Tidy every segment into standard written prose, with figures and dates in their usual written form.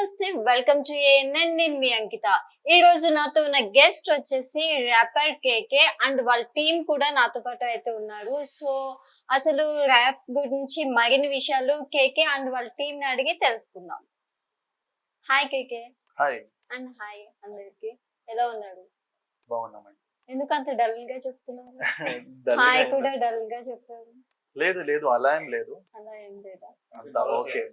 నమస్తే, welcome to ANN. నేను మీ అంకిత. ఈ రోజు నాతో ఉన్న గెస్ట్ వచ్చేసి ర్యాపర్ కేకే అండ్ వాళ్ళ టీం కూడా నాతో పాటు అయితే ఉన్నారు. సో అసలు ర్యాప్ గురించి మరిన్ని విషయాలు కేకే అండ్ వాళ్ళ టీం ని అడిగి తెలుసుకుందాం. Hi KK. Hi and hi అందరికి. ఎలా ఉన్నారు? బాగున్నామండి. ఎందుకు అంత డల్ గా చెప్తున్నారు? హాయ్ కూడా డల్ గా చెప్పారు. లేదు లేదు అలా ఏం లేదు. అలా ఏం లేదా? అంతా ఓకే.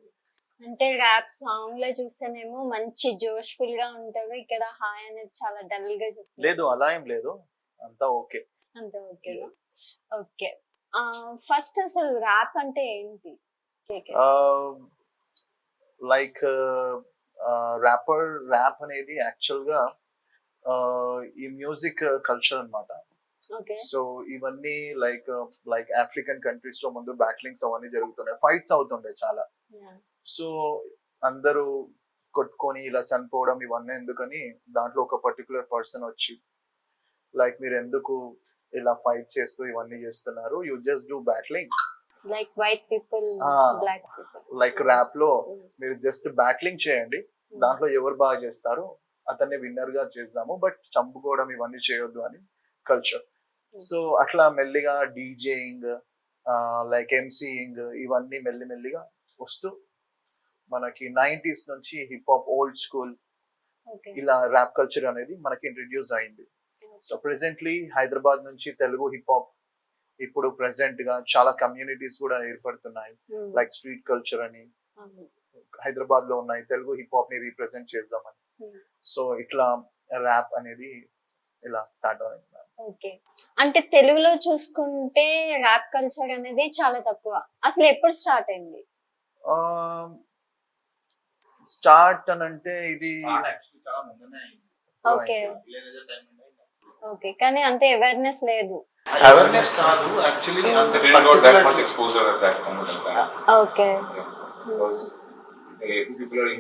అంటే ర్యాప్ సాంగ్ లో చూస్తేనేమో మంచి జోష్ఫుల్ గా ఉంటారు, ఇక్కడ హాయ్ అనేది చాలా డల్ గా చెప్తారు. లేదు అలా ఏం లేదు, అంతా ఓకే. అంతే ఓకే. ఓకే, ఫస్ట్ అసలు ర్యాప్ అంటే ఏంటి? లైక్ ర్యాప్ అనేది యాక్చువల్ గా ఈ మ్యూజిక్ కల్చర్ అన్నమాట. సో ఇవన్నీ లైక్ ఆఫ్రికన్ కంట్రీస్ లో ముందు బ్యాట్లింగ్స్ అవన్నీ జరుగుతున్నాయి, ఫైట్స్ అవుతుండే చాలా. సో అందరూ కొట్టుకొని ఇలా చనిపోవడం ఇవన్నీ ఎందుకని దాంట్లో ఒక పర్టికులర్ పర్సన్ వచ్చి లైక్ మీరు ఎందుకు ఇలా ఫైట్ చేస్తూ ఇవన్నీ చేస్తున్నారు, you just do battling like white people, black people. Like rap లో మీరు జస్ట్ బ్యాట్లింగ్ చేయండి, దాంట్లో ఎవరు బాగా చేస్తారు అతన్ని విన్నర్ గా చేద్దాము, బట్ చంపుకోవడం ఇవన్నీ చేయొద్దు అని కల్చర్. సో అట్లా మెల్లిగా డీజేయింగ్, లైక్ ఎంసీయింగ్ ఇవన్నీ మెల్లిమెల్లిగా వస్తూ మనకి 90s నుంచి హిప్ హాప్, ఓల్డ్ స్కూల్, ఇలా ర్యాప్ కల్చర్ అనేది మనకి ఇంట్రడ్యూస్ అయింది. సో ప్రెసెంట్లీ హైదరాబాద్ నుంచి తెలుగు హిప్ హాప్ ఇప్పుడు ప్రెసెంట్ గా చాలా కమ్యూనిటీస్ కూడా ఏర్పడుతున్నాయి, లైక్ స్ట్రీట్ కల్చర్ అని హైదరాబాద్ లో ఉన్నాయి, తెలుగు హిప్ హాప్ ని రీప్రజెంట్ చేద్దామని. సో ఇట్లా ర్యాప్ అనేది ఇలా స్టార్ట్ అయింది. ఓకే, అంటే తెలుగులో చూసుకుంటే ర్యాప్ కల్చర్ అనేది చాలా తక్కువ. అసలు ఎప్పుడు స్టార్ట్ అయింది? స్టార్ట్ అని అంటే ఇది ఓకే ఓకే, కానీ అంత అవేర్నెస్ లేదు. అవేర్నెస్ కాదు యాక్చువల్లీ, అంత didn't that much exposure at that moment of time. Okay. Because people are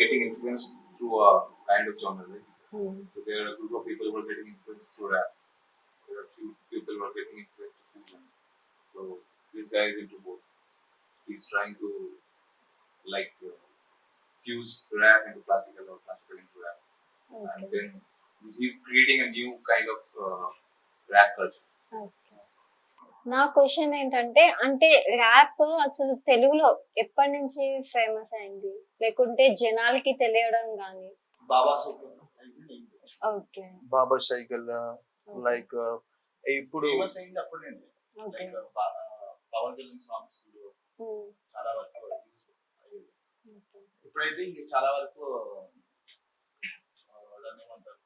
getting influenced through a kind of genre, right? So there are a group of people who are getting influenced through rap. There are a few people who are getting influenced through fusion. So this guy is into both. He's trying to like fuse rap into classical or classical into rap. Okay. And then he's creating a new kind of rap culture. Okay. నా question ఏంటంటే, అంటే rap అసలు తెలుగులో ఎప్పటి నుంచి famous అయింది, లేకుంటే జనాలకి తెలియడం గానీ? ఓకే, బాబా సైకిల్ లైక్ ఇప్పుడు ఫేమస్ అయింది అప్పుడే. పవన్ కళ్యాణ్ సాంగ్స్ చాలా వరకు ఇప్పుడైతే ఇంక చాలా వరకు ఏమంటారు,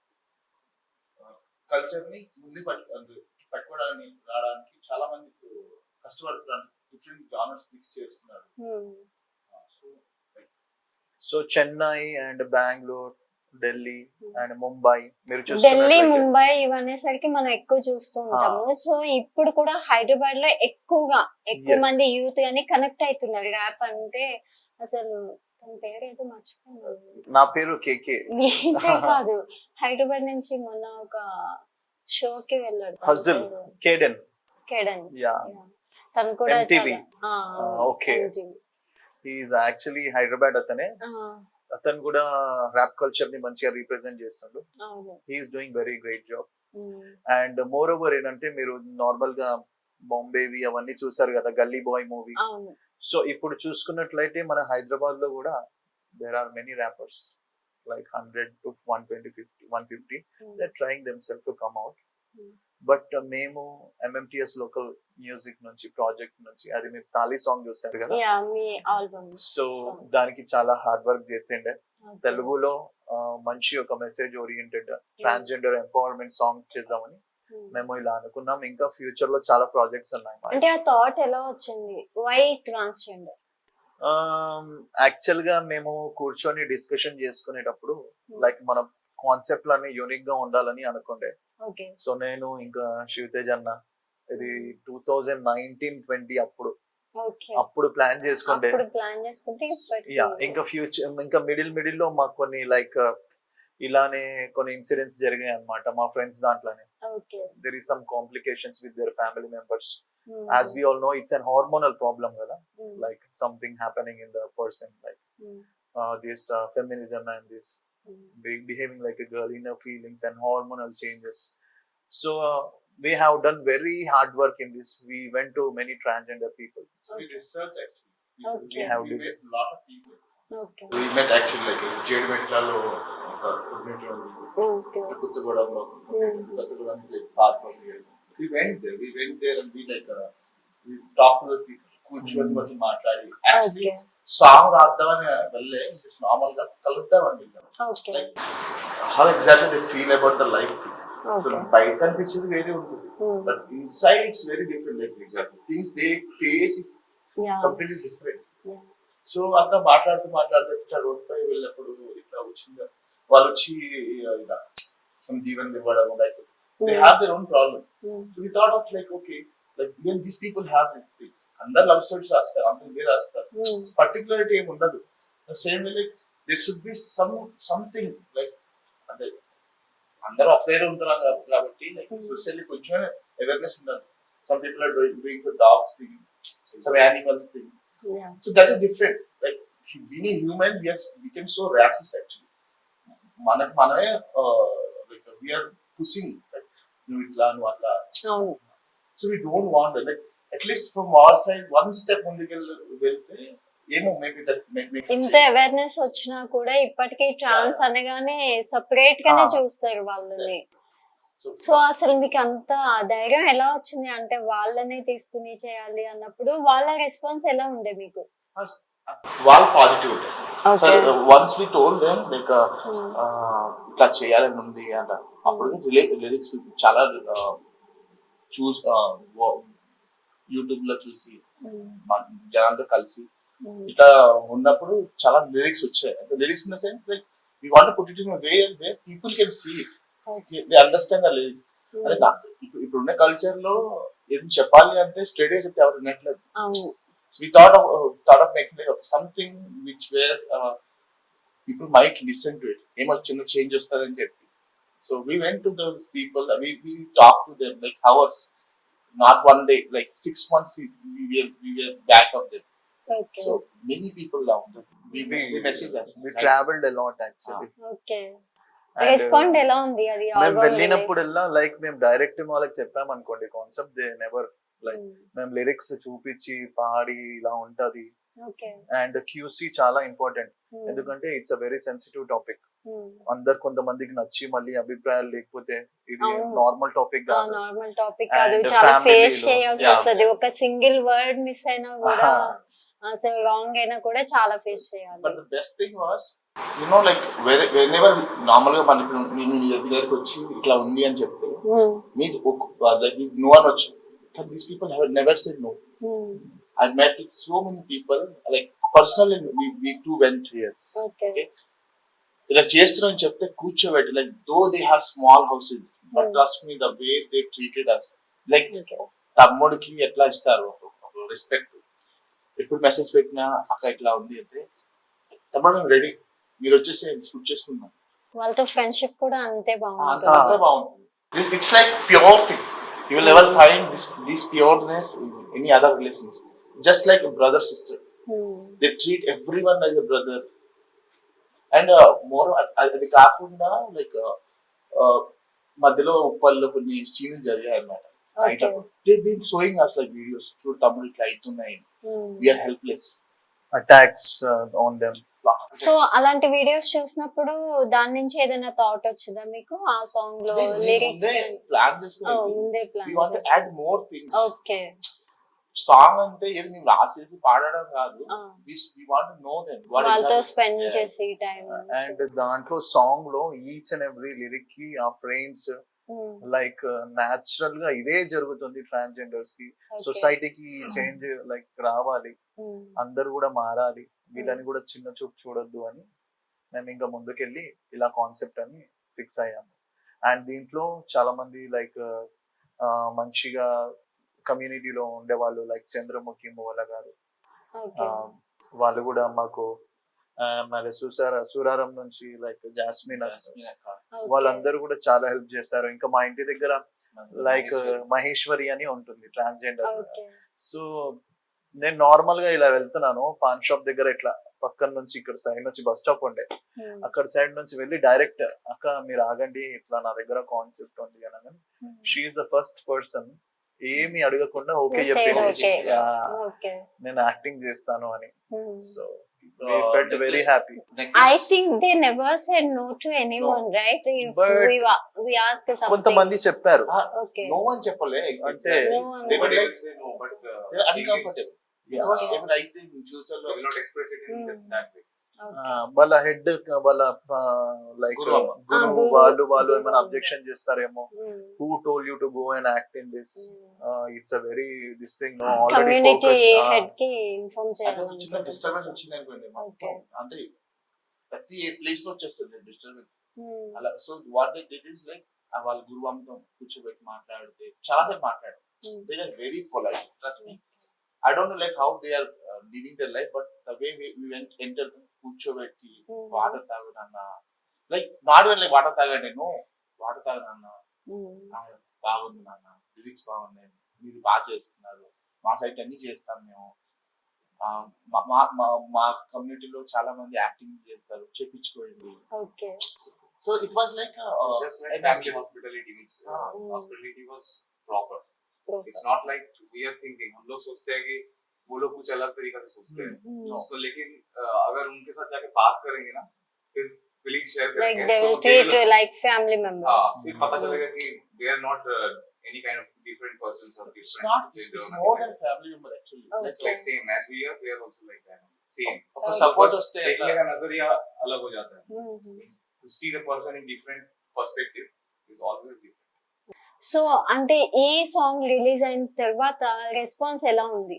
కల్చర్ ని ముందు పట్టుకోవడానికి రావడానికి చాలా మంది కష్టపడుతున్నారు, డిఫరెంట్ జానర్స్ మిక్స్ చేస్తున్నారు. So Chennai and Bengaluru, Delhi and Mumbai, మీరు ఢిల్లీ, ముంబై ఇవనేసరికి మనం ఎక్కువ చూస్తూ ఉంటాము. సో ఇప్పుడు కూడా హైదరాబాద్ లో ఎక్కువ మంది యూత్ గానీ కనెక్ట్ అవుతున్నారు ర్యాప్ అంటే. అసలు తన పేరు ఏదో మర్చిపోయాను. నా పేరు కేకే కాదు, హైదరాబాద్ నుంచి మొన్న ఒక షోకి వెళ్ళాడు, హజిల్ కేడెన్. తను కూడా ఓకే, హీఈస్ యాక్చువల్లీ హైదరాబాద్ అతనే. అతను కూడా ర్యాప్ కల్చర్ ని మంచిగా రీప్రజెంట్ చేస్తాడు. He's doing very great job. And more over ఏంటంటే, మీరు నార్మల్ గా బాంబేవి అవన్నీ చూసారు కదా, గల్లీ బాయ్ మూవీ. సో ఇప్పుడు చూసుకున్నట్లయితే మన హైదరాబాద్ లో కూడా there are many rappers like 100 to 120, 50, 150. They're trying themselves to come out. But మేము MMTS లోకల్ మ్యూజిక్ నుంచి ప్రాజెక్ట్ నుంచి, అది మీరు తాళీ సాంగ్ చూసారు కదా, సో దానికి చాలా హార్డ్ వర్క్ చేసిండే. తెలుగులో మంచి ఒక message oriented transgender empowerment song చేద్దామని మేము ఇలా అనుకున్నాం. ఇంకా ఫ్యూచర్ లో చాలా ప్రాజెక్ట్స్ ఉన్నాయి. అంటే ఆ థాట్ ఎలా వచ్చింది, వై ట్రాన్స్జెండర్? యాక్చువల్ గా మేము కూర్చొని డిస్కషన్ చేసుకునేటప్పుడు లైక్ మన కాన్సెప్ట్ లన్నీ యూనిక్ గా ఉండాలని అనుకుండే. సో నేను ఇంకా శివతేజ్ అన్న, ఇది 2019-20 అప్పుడు ప్లాన్ చేసుకుంటే, ఇంకా ఫ్యూచర్ ఇంకా మిడిల్ లో మాకు కొన్ని లైక్ ఇలానే కొన్ని ఇన్సిడెంట్స్ జరిగాయి అన్నమాట మా ఫ్రెండ్స్ దాంట్లోనే. There is some complications with their family members. As we all know, it's an hormonal problem, like something happening in the person, like this feminism and this behaving like a girl, inner feelings and hormonal changes. So we have done very hard work in this. We went to many transgender people. So we research actually. Okay. have We to- met a lot of people. Okay. We met actually like Jedmetలలో ఒక community ఉంది. Okay. Kuttagudamలో Hmm. Kuttagudam is like far from here. We went there and we like we talked to the people. కూర్చొని వాళ్ళతో మాట్లాడి actually Okay. Song రాద్దామని వెళ్ళే just normal గా కలుద్దామని వెళ్ళాం. Okay. Like how exactly they feel about the life thing. So Okay. బయట కనిపించేది వేరే ఉంటుంది. Hmm. But inside it's very different. Like exactly things they face is Yeah. completely different. Yeah. So అట్లా మాట్లాడుతూ ఇట్లా రోడ్ పై వెళ్ళినప్పుడు ఇట్లా వచ్చింది వాళ్ళు వచ్చి ఇలా సమ్ దీవెన్ ఇవ్వడం like they have their own problem. Hmm. So we thought of like okay like even these people have these things. అందరు లవ్ స్టోరీస్ రాస్తారు, అందరు ఇదే రాస్తారు, Hmm. పర్టికులరిటీ ఏమి ఉండదు. Same way like there should be something like అంటే అందరూ ఒకదే ఉంటారు కాబట్టి లైక్ సోషల్లీ కొంచెం అవేర్నెస్ ఉండాలి. Some people are doing for dogs thing, some animals thing. Yeah. So that is different. Like being a human, we became so racist actually. మనమే like we are pushing like నువ్వు ఇట్లా నువ్వు అట్లా. అవును. So we don't want that. Like at least from our side, one step ముందుకు వెళ్తే ఏమో maybe that make ఇంత అవేర్నెస్ వచ్చినా కూడా ఇప్పటికీ ట్రాన్స్ అనగానే సపరేట్ గానే చూస్తారు వాళ్ళని. సో అసలు మీకు అంత ధైర్యం ఎలా వచ్చింది అంటే వాళ్ళనే తీసుకుని చేయాలి అన్నప్పుడు వాళ్ళ రెస్పాన్స్ ఎలా ఉండే మీకు? వాళ్ళు పాజిటివ్ ఉంటారు. Okay. Once we told them like ఇట్లా చేయాలని ఉంది అంట. అప్పుడు లిరిక్స్ చాలా చూస్ యూట్యూబ్ లో చూసి జనాలతో కలిసి ఇట్లా ఉన్నప్పుడు చాలా లిరిక్స్ వచ్చాయి. Lyrics in the sense like we want to put it in way where people can see it, they understand the lyrics. అదే ఇప్పుడున్న కల్చర్ లో ఏది చెప్పాలి అంటే స్ట్రేట్ గా చెప్తే ఎవరు వినట్లేదు. అవును. We thought of making like something which where people might listen to it. ఏమో చిన్న చేంజ్ వస్తుందని చెప్పి. So we went to those people, we talked to them like hours, not one day, like 6 months we were back of them. Okay. So many people now they message us. We traveled a lot actually. Okay. And, respond ఎలా ఉంది అది? మేము వెళ్ళినప్పుడల్లా like మేము direct వాళ్ళకి చెప్పాం అనుకోండి concept, they never like మేము లిరిక్స్ చూపించి పాడి ఇలా ఉంటది. ఓకే. అండ్ క్యూసీ చాలా ఇంపార్టెంట్, ఎందుకంటే it's a very sensitive topic. అందరు కొంతమందికి నచ్చి మళ్ళీ అభిప్రాయాలు లేకపోతే ఇది అవును. నార్మల్ టాపిక్ కాదు. నార్మల్ టాపిక్ కాదు, And చాలా family ఫేస్ లో, చేయాల్సి yeah. వస్తది. ఒక సింగిల్ వర్డ్ మిస్ అయినా కూడా అసలు రాంగ్ అయినా కూడా చాలా ఫేస్ చేయాలి. But the best thing was, you know, like whenever normal గా మనకి నేను మీ దగ్గరికి వచ్చి ఇట్లా ఉంది అని చెప్తే మీ నో అనొచ్చు. But these people have never said no. I met with so many people, like personally we too went. Yes. Okay. ఇలా చేస్తున్నారని చెప్తే కూర్చోబెట్టి like though they have small houses, but trust me the way they treated us like తమ్ముడికి ఎట్లా ఇస్తారు respect. ఎప్పుడు message పెట్టినా అక్క ఇట్లా ఉంది అంటే తమ్ముడు రెడీ, మీరు వచ్చేసి షూట్ చేసుకుందాం. వాళ్ళతో ఫ్రెండ్షిప్ కూడా అంతే అంత బాగుంటుంది. బాగుంటుంది. It's like pure thing. You will never find this pureness in any other relations. Just like a brother sister, they treat everyone as a brother. And more అది కాకుండా లైక్ మధ్యలో ఉప్పల్లో కొన్ని సీన్లు జరిగాయి అన్నమాట. Okay. They've been showing us like videos. చూడు తమ్ముడు ఇట్లా అవుతున్నాయి, we are helpless. Attacks on them. So అలాంటి వీడియోస్ చూసినప్పుడు దాని నుంచి ఏదైనా థాట్ వచ్చిందా మీకు? ఆ సాంగ్ లో లిరిక్స్ ప్లాన్ చేసుకుని ముందే we want to plan? add more things. Okay. Song అంటే ఏది మేము రాసేసి పాడడం కాదు. We want to know them. What వాళ్ళతో exactly- స్పెండ్ Yeah. చేసి టైం. అండ్ దాంట్లో సాంగ్ లో ఈచ్ అండ్ ఎవ్రీ లిరిక్ కి ఆ ఫ్రేమ్స్ లైక్ నాచురల్ గా ఇదే జరుగుతుంది ట్రాన్స్జెండర్స్ కి. సొసైటీకి చేంజ్ లైక్ రావాలి, అందరు కూడా మారాలి, వీళ్ళని కూడా చిన్న చూపు చూడొద్దు అని మేము ఇంకా ముందుకెళ్ళి ఇలా కాన్సెప్ట్ అని ఫిక్స్ అయ్యాము. అండ్ దీంట్లో చాలా మంది లైక్ మంచిగా కమ్యూనిటీలో ఉండేవాళ్ళు లైక్ చంద్రముఖి మూల గారు, వాళ్ళు కూడా మాకు మరి సూరారం నుంచి లైక్ జాస్మిన్ వాళ్ళందరూ కూడా చాలా హెల్ప్ చేస్తారు. ఇంకా మా ఇంటి దగ్గర లైక్ మహేశ్వరి అని ఉంటుంది ట్రాన్స్జెండర్. సో నేను నార్మల్ గా ఇలా వెళ్తున్నాను పాన్ షాప్ దగ్గర, ఇట్లా పక్కన నుంచి ఇక్కడ సైడ్ నుంచి బస్ స్టాప్ ఉండే, అక్కడ సైడ్ నుంచి వెళ్ళి డైరెక్ట్ అక్క మీరు ఆగండి ఇట్లా నా దగ్గర కాన్సెప్ట్ ఉంది అని. షీఈస్ ద ఫస్ట్ పర్సన్ ఏమి అడగకుండా ఓకే You said చెప్పింది, okay. Yeah, okay. నేను యాక్టింగ్ చేస్తాను అని. So we felt very happy. I think they never said no to anyone, right? If But we ask something. కొంతమంది చెప్పారు. Okay. No one చెప్పలే అంటే No one. they were They like will say no, but they are uncomfortable because Yeah. even I think in future they will not express it in that way. Okay. వాళ్ళ head వాళ్ళ like గురువు. గురువు గురువు. వాళ్ళు ఏమైనా గురువు. Objection చేస్తారేమో. Who told you to go and act in this? It's a very this thing no already community focus. Head కి ఇన్ఫార్మ్ అది చిన్న చేయాలి. డిస్టర్బెన్స్ వచ్చింది అనుకోండి మొత్తం Okay. అంటే ప్రతి ప్లేస్ లో వచ్చేస్తుంది డిస్టర్బెన్స్ అలా. So what they did is like వాళ్ళ గురువంతో కూర్చోబెట్టి మాట్లాడితే చాలా సేపు మాట్లాడారు. They are very polite, trust me. I don't know like how they are living their life, but the way we went entered కూర్చోబెట్టి వాటర్ తాగునన్నా, like not even like water తాగండి, నో వాటర్ తాగునన్నా, బాగుంది నాన్న, లిరిక్స్ బాగున్నాయి, మీరు బాగా చేస్తున్నారు, మా సైట్ అన్ని చేస్తాం మేము, మా కమ్యూనిటీలో చాలా మంది యాక్టింగ్ చేస్తారు, చేపించుకోండి. Okay. So it was like It's just like family hospitality means hospitality was proper. It's not like we are thinking हम लोग सोचते हैं कि वो लोग कुछ अलग तरीका से सोचते हैं. So लेकिन अगर उनके साथ जाके बात करेंगे ना, फिर फीलिंग शेयर Like करेंगे, they will तो treat you like family member. हाँ, फिर पता चलेगा कि they are not any kind of different persons or it's different not, gender it's or more nothing than family member actually. Okay. It's like same as we are also like that. Same. ఒక support बस వస్తే देखने का नजरिया अलग हो जाता है. Mhm. To see the person in different perspective is always different. So అంటే ఈ సాంగ్ రిలీజ్ అయిన తర్వాత రెస్పాన్స్ ఎలా ఉంది?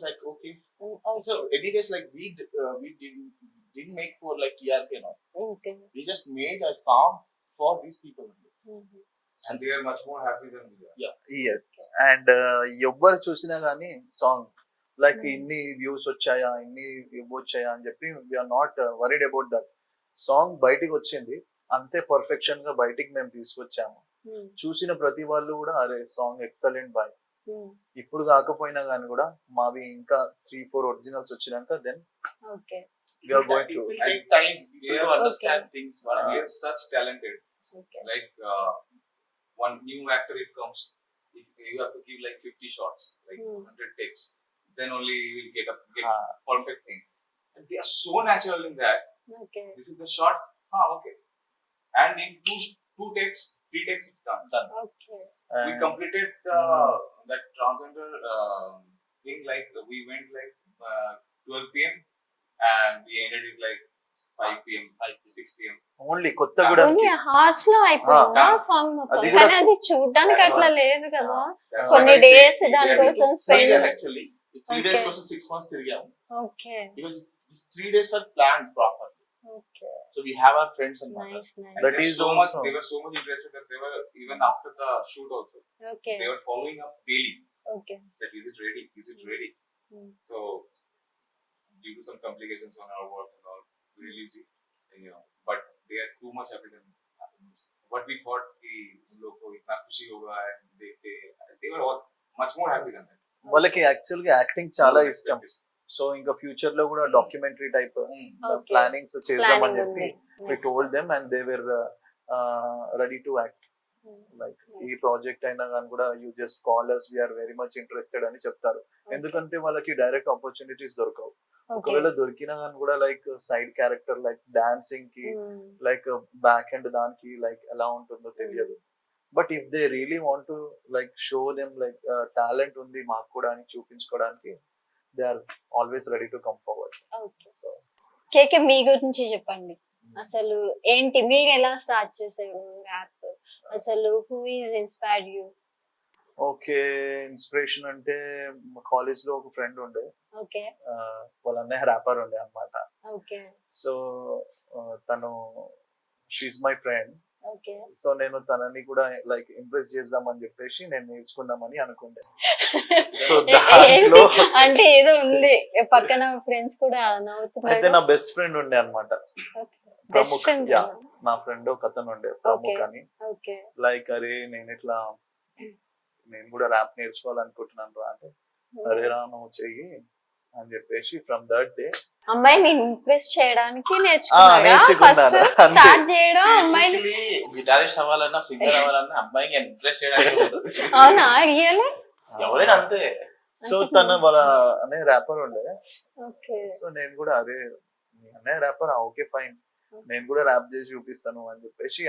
like okay. So anyways like we didn't make for like TRP no. Okay. We just made a song for these people. And they are much more happy than we are. Yes and ఎవ్వరు చూసినా గానీ song like ఇన్ని views వచ్చాయా ఇన్ని వచ్చాయా అని చెప్పి we are not worried about that. Song బయటికి వచ్చింది అంతే పర్ఫెక్షన్ గా బయటికి మేము తీసుకొచ్చాము. చూసిన ప్రతి వాళ్ళు కూడా అరే సాంగ్ ఎక్సలెంట్ బాయ్. ఇప్పుడు కాకపోయినా కానీ కూడా మావి ఇంకా 3-4 ఒరిజినల్స్ వచ్చినాక then okay. we are going to It will take time to understand things. We are such talented. Okay. Like one new actor, it comes, you have to give like 50 shots, like 100 takes. Then only you will get perfect thing. And they are so natural in that. Okay. This is the shot. Okay. And in two takes, 3 takes, it's done. Okay. We completed that transgender thing like we went like 12 p.m. and we ended it like 5 p.m. 5 to 6 p.m. Only కొత్తగూడెంకి only hours లో అయిపోయిందా song మొత్తం? అది కూడా- కానీ అది చూడడానికి అట్లా లేదు కదా. That's కొన్ని what I say. days They దానికోసం are- spend- actually 3 days Okay. కోసం 6 months తిరిగాము okay. because these 3 days are planned properly. Okay. So we have our friends and nice nice. And That they is so much. also- They were so much interested that they were even after the shoot also. Okay. They were following up daily. Okay. That is it ready? Is it ready? So due to some complications on our work and all, we released it. And, but they are too much happy than what we thought. कि उन लोग को इतना खुशी होगा and they were all much more happy than that. వాళ్ళకి actual గా acting చాలా ఇష్టం. సో ఇంకా ఫ్యూచర్ లో కూడా డాక్యుమెంటరీ టైప్ Okay. ప్లానింగ్స్ చేద్దామని Planning చెప్పి ఉంది. we told them and they were ready to act. Like ఈ ప్రాజెక్ట్ అయినా కానీ కూడా you just call us, we are very much interested అని చెప్తారు. ఎందుకంటే వాళ్ళకి డైరెక్ట్ ఆపర్చునిటీస్ దొరకవు. ఒకవేళ దొరికినా కానీ కూడా like side character like dancing కి లైక్ బ్యాక్ అండ్ దానికి లైక్ ఎలా ఉంటుందో తెలియదు. But if they really want to like show them like talent ఉంది మాకు కూడా అని చూపించుకోవడానికి they are always ready to come forward. Okay. So KK మీ గురించి చెప్పండి. అసలు ఏంటి మీరు ఎలా స్టార్ట్ చేశారు ర్యాప్? అసలు who is inspired you? Okay, inspiration అంటే కాలేజ్ లో ఒక ఫ్రెండ్ ఉండే, ఓకే. వాళ్ళ అన్నయ్య ర్యాపర్ ఉండే అన్నమాట. ఓకే. సో తను she's my friend. Okay. So నేను తనని కూడా లైక్ ఇంప్రెస్ చేద్దామని చెప్పేసి నేను నేర్చుకుందామని అనుకుంటే సో దాంట్లో అంటే ఏదో ఉంది పక్కన ఫ్రెండ్స్ కూడా అయితే నవ్వుతున్నారు. నా బెస్ట్ ఫ్రెండ్ ఉండే అన్నమాట. Best Pramukh, friend. యా, నా ఫ్రెండ్ ఒక అతను ఉండే ప్రముఖ్ అని. ఓకే. లైక్ అరే నేను కూడా ర్యాప్ నేర్చుకోవాలనుకుంటున్నాను రా అంటే, సరేరా నువ్వు చెయ్యి అని చెప్పేసి ఫ్రమ్ దట్ డే అమ్మాయిని ఇంప్రెస్ చేయడానికి నేర్చుకున్నారా నేర్చుకున్నాను. ఫస్ట్ అంతే. స్టార్ట్ చేయడం అమ్మాయిని గిటారిస్ట్ అవ్వాలన్నా సింగర్ అవ్వాలన్నా అమ్మాయికి ఇంట్రెస్ట్ చేయడానికి ఉండదు. అవునా రియల్ ఎవరైనా అంతే. సో తన వాళ్ళ అనే ర్యాపర్ ఉండే, ఓకే సో నేను కూడా అరే మీ అన్నయ్య ర్యాపర్ ఓకే ఫైన్, నేను కూడా ర్యాప్ చేసి చూపిస్తాను అని చెప్పేసి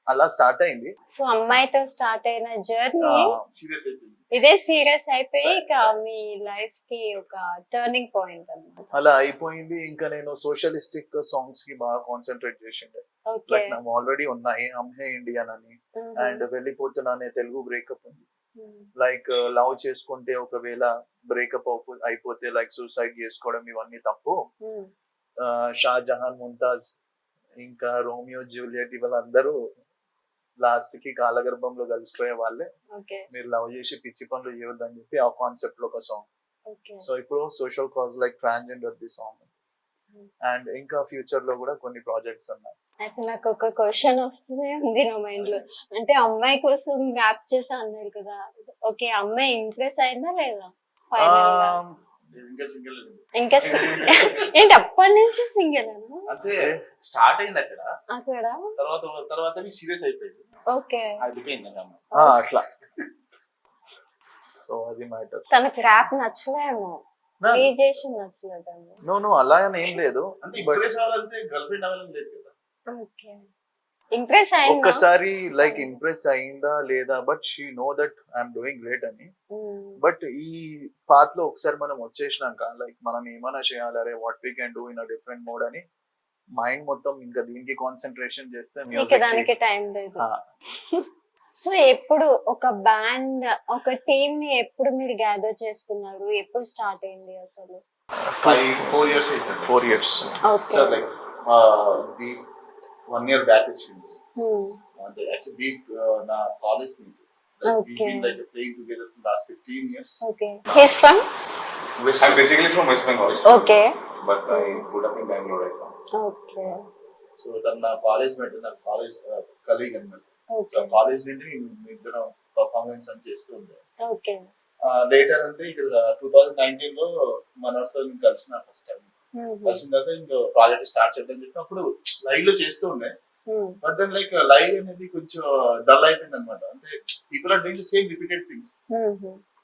అలా స్టార్ట్ అయింది. సో అమ్మాయితో స్టార్ట్ అయిన జర్నీ సీరియస్ అయిపోయింది. ఇదే సీరియస్ అయిపోయి ఇక మీ లైఫ్ కి ఒక టర్నింగ్ పాయింట్ అన్నమాట. అలా అయిపోయింది. ఇంకా నేను సోషలిస్టిక్ సాంగ్స్ కి బాగా కాన్సన్ట్రేట్ చేసిండే. ఓకే లైక్ నాకు ఆల్రెడీ ఉన్నాయి అమ్హే ఇండియన్ అని, అండ్ వెళ్ళిపోతున్నానే తెలుగు బ్రేకప్ ఉంది. లైక్ లవ్ చేసుకుంటే ఒకవేళ బ్రేకప్ అయిపోతే లైక్ సూసైడ్ చేసుకోవడం ఇవన్నీ తప్పు. షాజహాన్ ముంతాజ్ ఇంకా రోమియో జూలియట్ వీళ్ళందరూ లాస్ట్ కి కాలగర్భంలో కలిసిపోయే వాళ్ళే. ఓకే మీరు లవ్ చేసి పిచ్చి పనులు చేయొద్దని చెప్పి ఆ కాన్సెప్ట్ లో ఒక సాంగ్. ఓకే సో ఇప్పుడు social cause like transgender the song, and ఇంకా ఫ్యూచర్ లో కూడా కొన్ని ప్రాజెక్ట్స్ ఉన్నాయి. అయితే నాకు ఒక క్వశ్చన్ వస్తూనే ఉంది నా మైండ్ లో, అంటే అమ్మాయి కోసం ర్యాప్ చేసా అన్నారు కదా, ఓకే అమ్మాయి ఇంప్రెస్ అయిందా లేదా ఫైనల్ గా? ఇంకా సింగిల్ ఇంకా ఏంటి అప్పటి నుంచి సింగిల్ అంతే. స్టార్ట్ అయింది అక్కడ, అక్కడ తర్వాత సీరియస్ అయిపోయింది. ఓకే అయిపోయింది అమ్మ. అట్లా. సో అది మ్యాటర్. తనకు ర్యాప్ నచ్చలేమో, రిజేషన్ నచ్చలేదేమో. నో అలా అని ఏం లేదు. అంటే ఇంప్రెస్ అవ్వాలంటే గర్ల్ ఫ్రెండ్ అవ్వాలని లేదు కదా. ఓకే ఇంప్రెస్ అయిందా? ఒక్కసారి లైక్ ఇంప్రెస్ అయిందా లేదా, but she know that I'm doing great అని. బట్ ఈ పాత్ లో ఒకసారి మనం వచ్చేసినాక లైక్ మనం ఏమైనా చేయాలి, అరే what we can do in a different mode అని మైండ్ మొత్తం ఇంకా దీనికి కాన్సన్ట్రేషన్ చేస్తే ఇక మ్యూజిక్ దానికి టైం లేదు. సో ఎప్పుడు ఒక బ్యాండ్ ఒక టీమ్ ని ఎప్పుడు మీరు గ్యాదర్ చేసుకున్నారు, ఎప్పుడు స్టార్ట్ అయింది అసలు? 4 years అయిపోయింది. 4 years. Okay sir like the 1 year back వచ్చింది. అంటే యాక్చువల్లీ దీప్ నా కాలేజ్ నుంచి Okay. like playing together for the last 15 years. Okay his from I'm basically from West Bengal, okay but I grew up in Bangalore right now. Okay so తను నా college mate, నా college colleague అన్నమాట. Okay college నుండి ఇద్దరం performance అని చేస్తూ ఉండే. Okay later అంటే ఇక్కడ 2019 లో మనతో కలిసిన ఫస్ట్ టైం. కలిసిన తర్వాత ఇంకా ప్రాజెక్ట్ స్టార్ట్ చేద్దాం చెప్పి అప్పుడు లైవ్ లో చేస్తూ ఉండే. బట్ దెన్ లైక్ లైవ్ అనేది కొంచెం డల్ అయిపోయింది అనమాట. అంటే people are doing the same repeated things.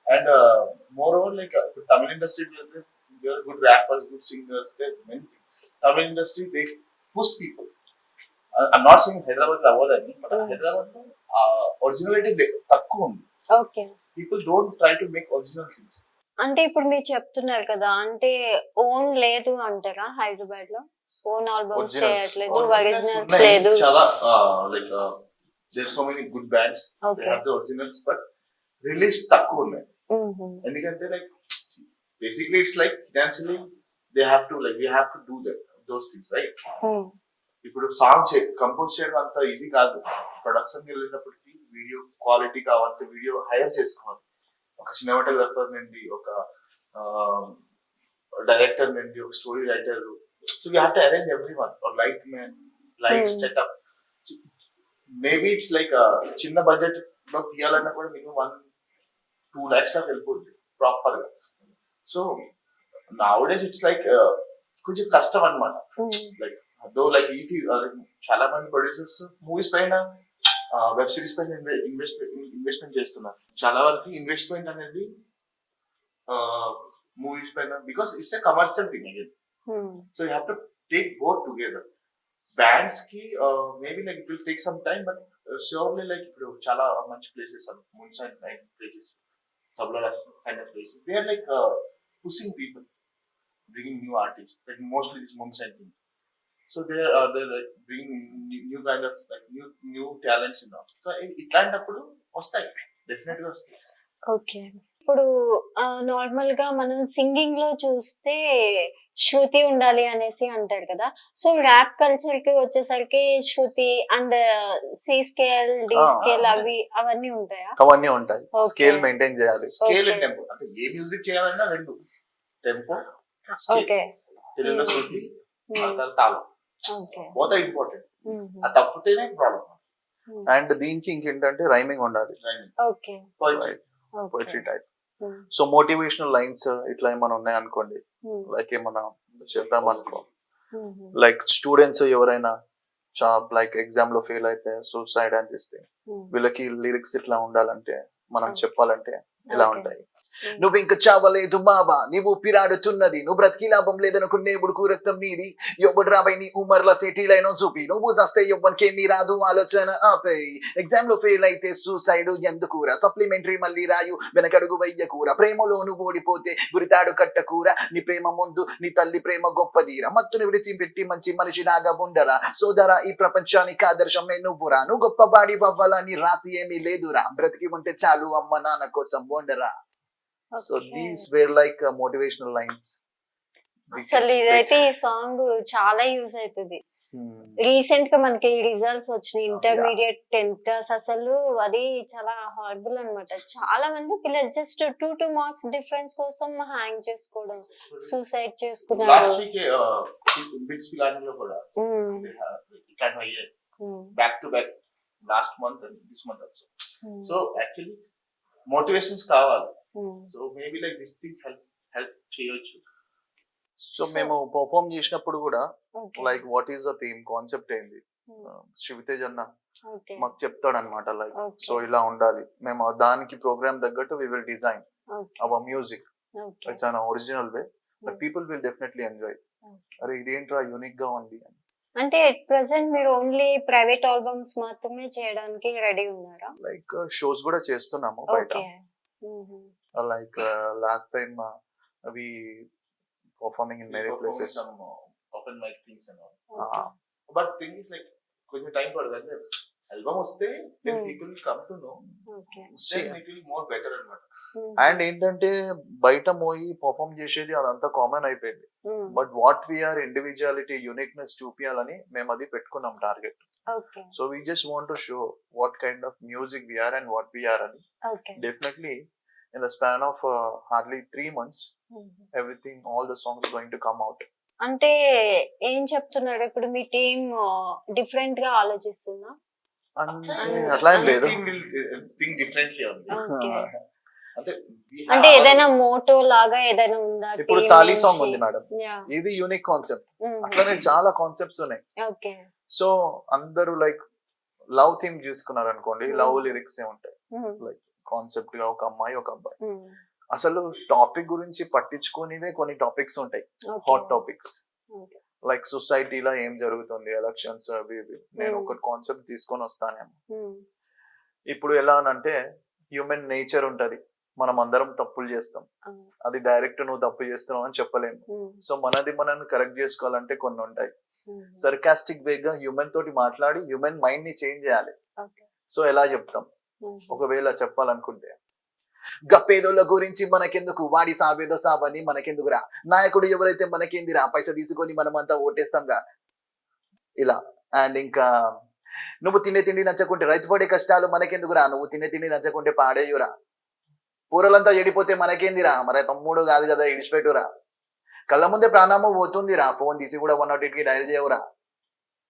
And more over like ఇప్పుడు తమిళ industry good rappers, good singers, many things. తమిళ industry they push people. I'm not saying Hyderabad లో అవ్వదని, బట్ హైదరాబాద్ లో ఒరిజినాలిటీ తక్కువ ఉంది. Okay people don't try to make original things. అంటే ఇప్పుడు మీరు చెప్తున్నారు కదా, అంటే ఓన్ లేదు అంటారా హైదరాబాద్ లో? Own albums Originals. చేయట్లేదు, ఒరిజినల్స్ ఉన్నాయి. లేదు. చాలా like there so many good bands, they okay have the originals, but release తక్కువ ఉన్నాయి. ఎందుకంటే like basically it's like dancing, they have to like we have to do those things right. ఇప్పుడు song compose చేయడం అంత easy కాదు. Production కి వెళ్ళినప్పటికీ video quality కావాలంటే వీడియో హైర్ చేసుకోవాలి. ఒక సినిమాటోగ్రాఫర్ నుండి, ఒక డైరెక్టర్ నుండి, ఒక story writer. So you have to arrange everyone, or light man, light setup. Maybe it's like చిన్న బడ్జెట్ లో తీయాలన్నా కూడా మినిమం 1-2 lakhs దాకా వెళ్ళిపోతుంది ప్రాపర్ గా. సో నౌడేస్ ఇట్స్ లైక్ కొంచెం కష్టం అన్నమాట. లైక్ అదో లైక్ చాలా మంది ప్రొడ్యూసర్స్ మూవీస్ పైన, వెబ్ సిరీస్ పైన ఇన్వెస్ట్మెంట్ చేస్తున్నారు. చాలా వరకు ఇన్వెస్ట్మెంట్ అనేది మూవీస్ పైన, because it's a commercial thing again. So you have to take both together. Bands కి maybe like it will take some time, but surely like ఇప్పుడు చాలా మంచి places, moons and night places, సబ్లా kind of places, they are like pushing people, bringing new artists, like mostly this moonshine thing. So they're like bringing new kind of like new talents in all. So ఇట్లాంటప్పుడు వస్తాయి, definite గా వస్తాయి. Okay ఇప్పుడు normal గా మనం singing లో చూస్తే శృతి ఉండాలి అనేసి అంటారు కదా. సో ర్యాప్ కల్చర్ కి వచ్చేసరికి shruti and C scale, D scale అవన్నీ ఉంటాయా? అవన్నీ ఉంటాయి. Okay. స్కేల్ మెయింటైన్ చేయాలి. Scale Okay. అండ్ టెంపో, అంటే ఏ మ్యూజిక్ చేయాలన్నా రెండు, టెంపో, ఓకే తెలుగులో శృతి, తాళం, ఓకే బోత్ ఆర్ ఇంపార్టెంట్. అది తప్పితేనే ప్రాబ్లం. అండ్ దీనికి ఇంకేంటంటే రైమింగ్ ఉండాలి, okay poetry type. So motivational lines ఇట్లా ఏమైనా ఉన్నాయనుకోండి, లైక్ ఏమన్నా చెప్పామనుకో, లైక్ స్టూడెంట్స్ ఎవరైనా లైక్ ఎగ్జామ్ లో ఫెయిల్ అయితే సూసైడ్ అనిపిస్తే వీళ్ళకి లిరిక్స్ ఇట్లా ఉండాలంటే మనం చెప్పాలంటే ఇలా ఉంటాయి. నువ్వు ఇంక చావలేదు మావా, నీవు పిరాడుతున్నది, నువ్వు బ్రతికి లాభం లేదనుకునే బుడుకు రక్తం నీది, యొబ్బడు రాబై నీ ఉమర్ల సెటిలైన చూపి, నువ్వు సస్తే యొబ్బనికేమీ రాదు ఆలోచన ఆపై, ఎగ్జామ్ లో ఫెయిల్ అయితే సూసైడ్ ఎందుకురా, సప్లిమెంటరీ మళ్ళీ రాయు వెనకడుగు వయ్యకూర, ప్రేమలో నువ్వు ఓడిపోతే గురితాడు కట్టకూర, నీ ప్రేమ ముందు నీ తల్లి ప్రేమ గొప్పదిరా, మత్తుని విడిచిపెట్టి మంచి మనిషిలాగా ఉండరా సోదరా, ఈ ప్రపంచానికి ఆదర్శమే నువ్వురా, నువ్వు గొప్పవాడి అవ్వాలని రాసి ఏమీ లేదురా, బ్రతికి ఉంటే చాలు అమ్మ నాన్న కోసం ఉండరా. So these were like motivational lines. అసలు ఇదైతే ఈ సాంగ్ చాలా యూజ్ అవుతుంది. రీసెంట్ గా మనకి రిజల్ట్స్ వచ్చినాయి, ఇంటర్మీడియట్ 10th క్లాస్, అసలు అది చాలా హార్బుల్ అన్నమాట. చాలా మంది పిల్లలు జస్ట్ 2 మార్క్స్ డిఫరెన్స్ కోసం హ్యాంగ్ చేసుకోవడం, సూసైడ్ చేసుకున్నారు. లాస్ట్ వీక్ బిట్స్ పిలానీలో కూడా ఇట్లాంటి అయ్యాయి back to back, last month and this month also. So actually motivations కావాలి. So maybe like this thing help చేయొచ్చు. సో మేము పర్ఫార్మ్ చేసినప్పుడు కూడా like what is the theme, concept ఏంది, శివతేజ్ అన్న మాకు చెప్తాడు అనమాట. లైక్ సో ఇలా ఉండాలి, మేము దానికి ప్రోగ్రామ్ తగ్గట్టు we will design our music. It's an original way, but people will definitely enjoy. అరే ఇదేంట్రా యూనిక్ గా ఉంది అని. అంటే ఎట్ ప్రెసెంట్ మీరు ఓన్లీ ప్రైవేట్ ఆల్బమ్స్ మాత్రమే చేయడానికి రెడీ ఉన్నారా? లైక్ షోస్ కూడా చేస్తున్నాము బయట. Like last time we performing in many places, some open mic things and all. But thing is like కొంచెం టైం పడుతుంది. ఆల్బమ్ వస్తే then people will come to know, then it will more better అన్నమాట. And ఏంటంటే బయట మోయి perform చేసేది అదంతా common అయిపోయింది. But what we are individuality, uniqueness చూపించాలని మేము అది పెట్టుకున్నాం target. So we just want to show what kind of music we are and what we are అని. Definitely in the span of hardly 3 months, everything, all the songs going to come out. అంటే ఏం చెప్తున్నాడు ఇప్పుడు, మీ team different గా ఆలోచిస్తుందా? అట్లా ఏం లేదు, think differently అంటే ఏదైనా మోటో లాగా ఏదైనా ఉందా? ఇప్పుడు తాళీ సాంగ్ ఉంది మేడం, ఇది యూనిక్ కాన్సెప్ట్. అట్లనే చాలా కాన్సెప్ట్స్ ఉన్నాయి. సో అందరూ లైక్ లవ్ థీమ్ చూసుకున్నారు అనుకోండి, లవ్ లిరిక్స్ ఏ ఉంటాయి. లైక్ కాన్సెప్ట్ గా ఒక అమ్మాయి ఒక అబ్బాయి, అసలు టాపిక్ గురించి పట్టించుకునేవే కొన్ని టాపిక్స్ ఉంటాయి, హాట్ టాపిక్స్. లైక్ సొసైటీలో ఏం జరుగుతుంది, ఎలక్షన్స్ అవి ఇవి. నేను ఒక కాన్సెప్ట్ తీసుకొని వస్తానేమో. ఇప్పుడు ఎలా అంటే హ్యూమన్ నేచర్ ఉంటది, మనం అందరం తప్పులు చేస్తాం, అది డైరెక్ట్ నువ్వు తప్పు చేస్తున్నావు అని చెప్పలేము. సో మనది మనం కరెక్ట్ చేసుకోవాలంటే కొన్ని ఉంటాయి. సర్కాస్టిక్ వేగా హ్యూమన్ తోటి మాట్లాడి హ్యూమన్ మైండ్ ని చేంజ్ చేయాలి. సో ఎలా చెప్తాం ఒకవేళ చెప్పాలనుకుంటే, గప్పేదోళ్ళ గురించి మనకెందుకు, వాడి సావేదో సావని మనకెందుకురా, నాయకుడు ఎవరైతే మనకేందిరా, పైసా తీసుకొని మనమంతా ఓటేస్తాంగా ఇలా. అండ్ ఇంకా నువ్వు తినే తిండి నచ్చకుంటే రైతు పడే కష్టాలు మనకెందుకురా, నువ్వు తినే తిండి నచ్చకుంటే పాడేయురా, పూరలంతా చెడిపోతే మనకేందిరా, మరి తమ్ముడు కాదు కదా ఇడిచిపెట్టురా, కళ్ళ ముందే ప్రాణాము పోతుందిరా, ఫోన్ తీసి కూడా 108 కి డయల్ చేయవురా.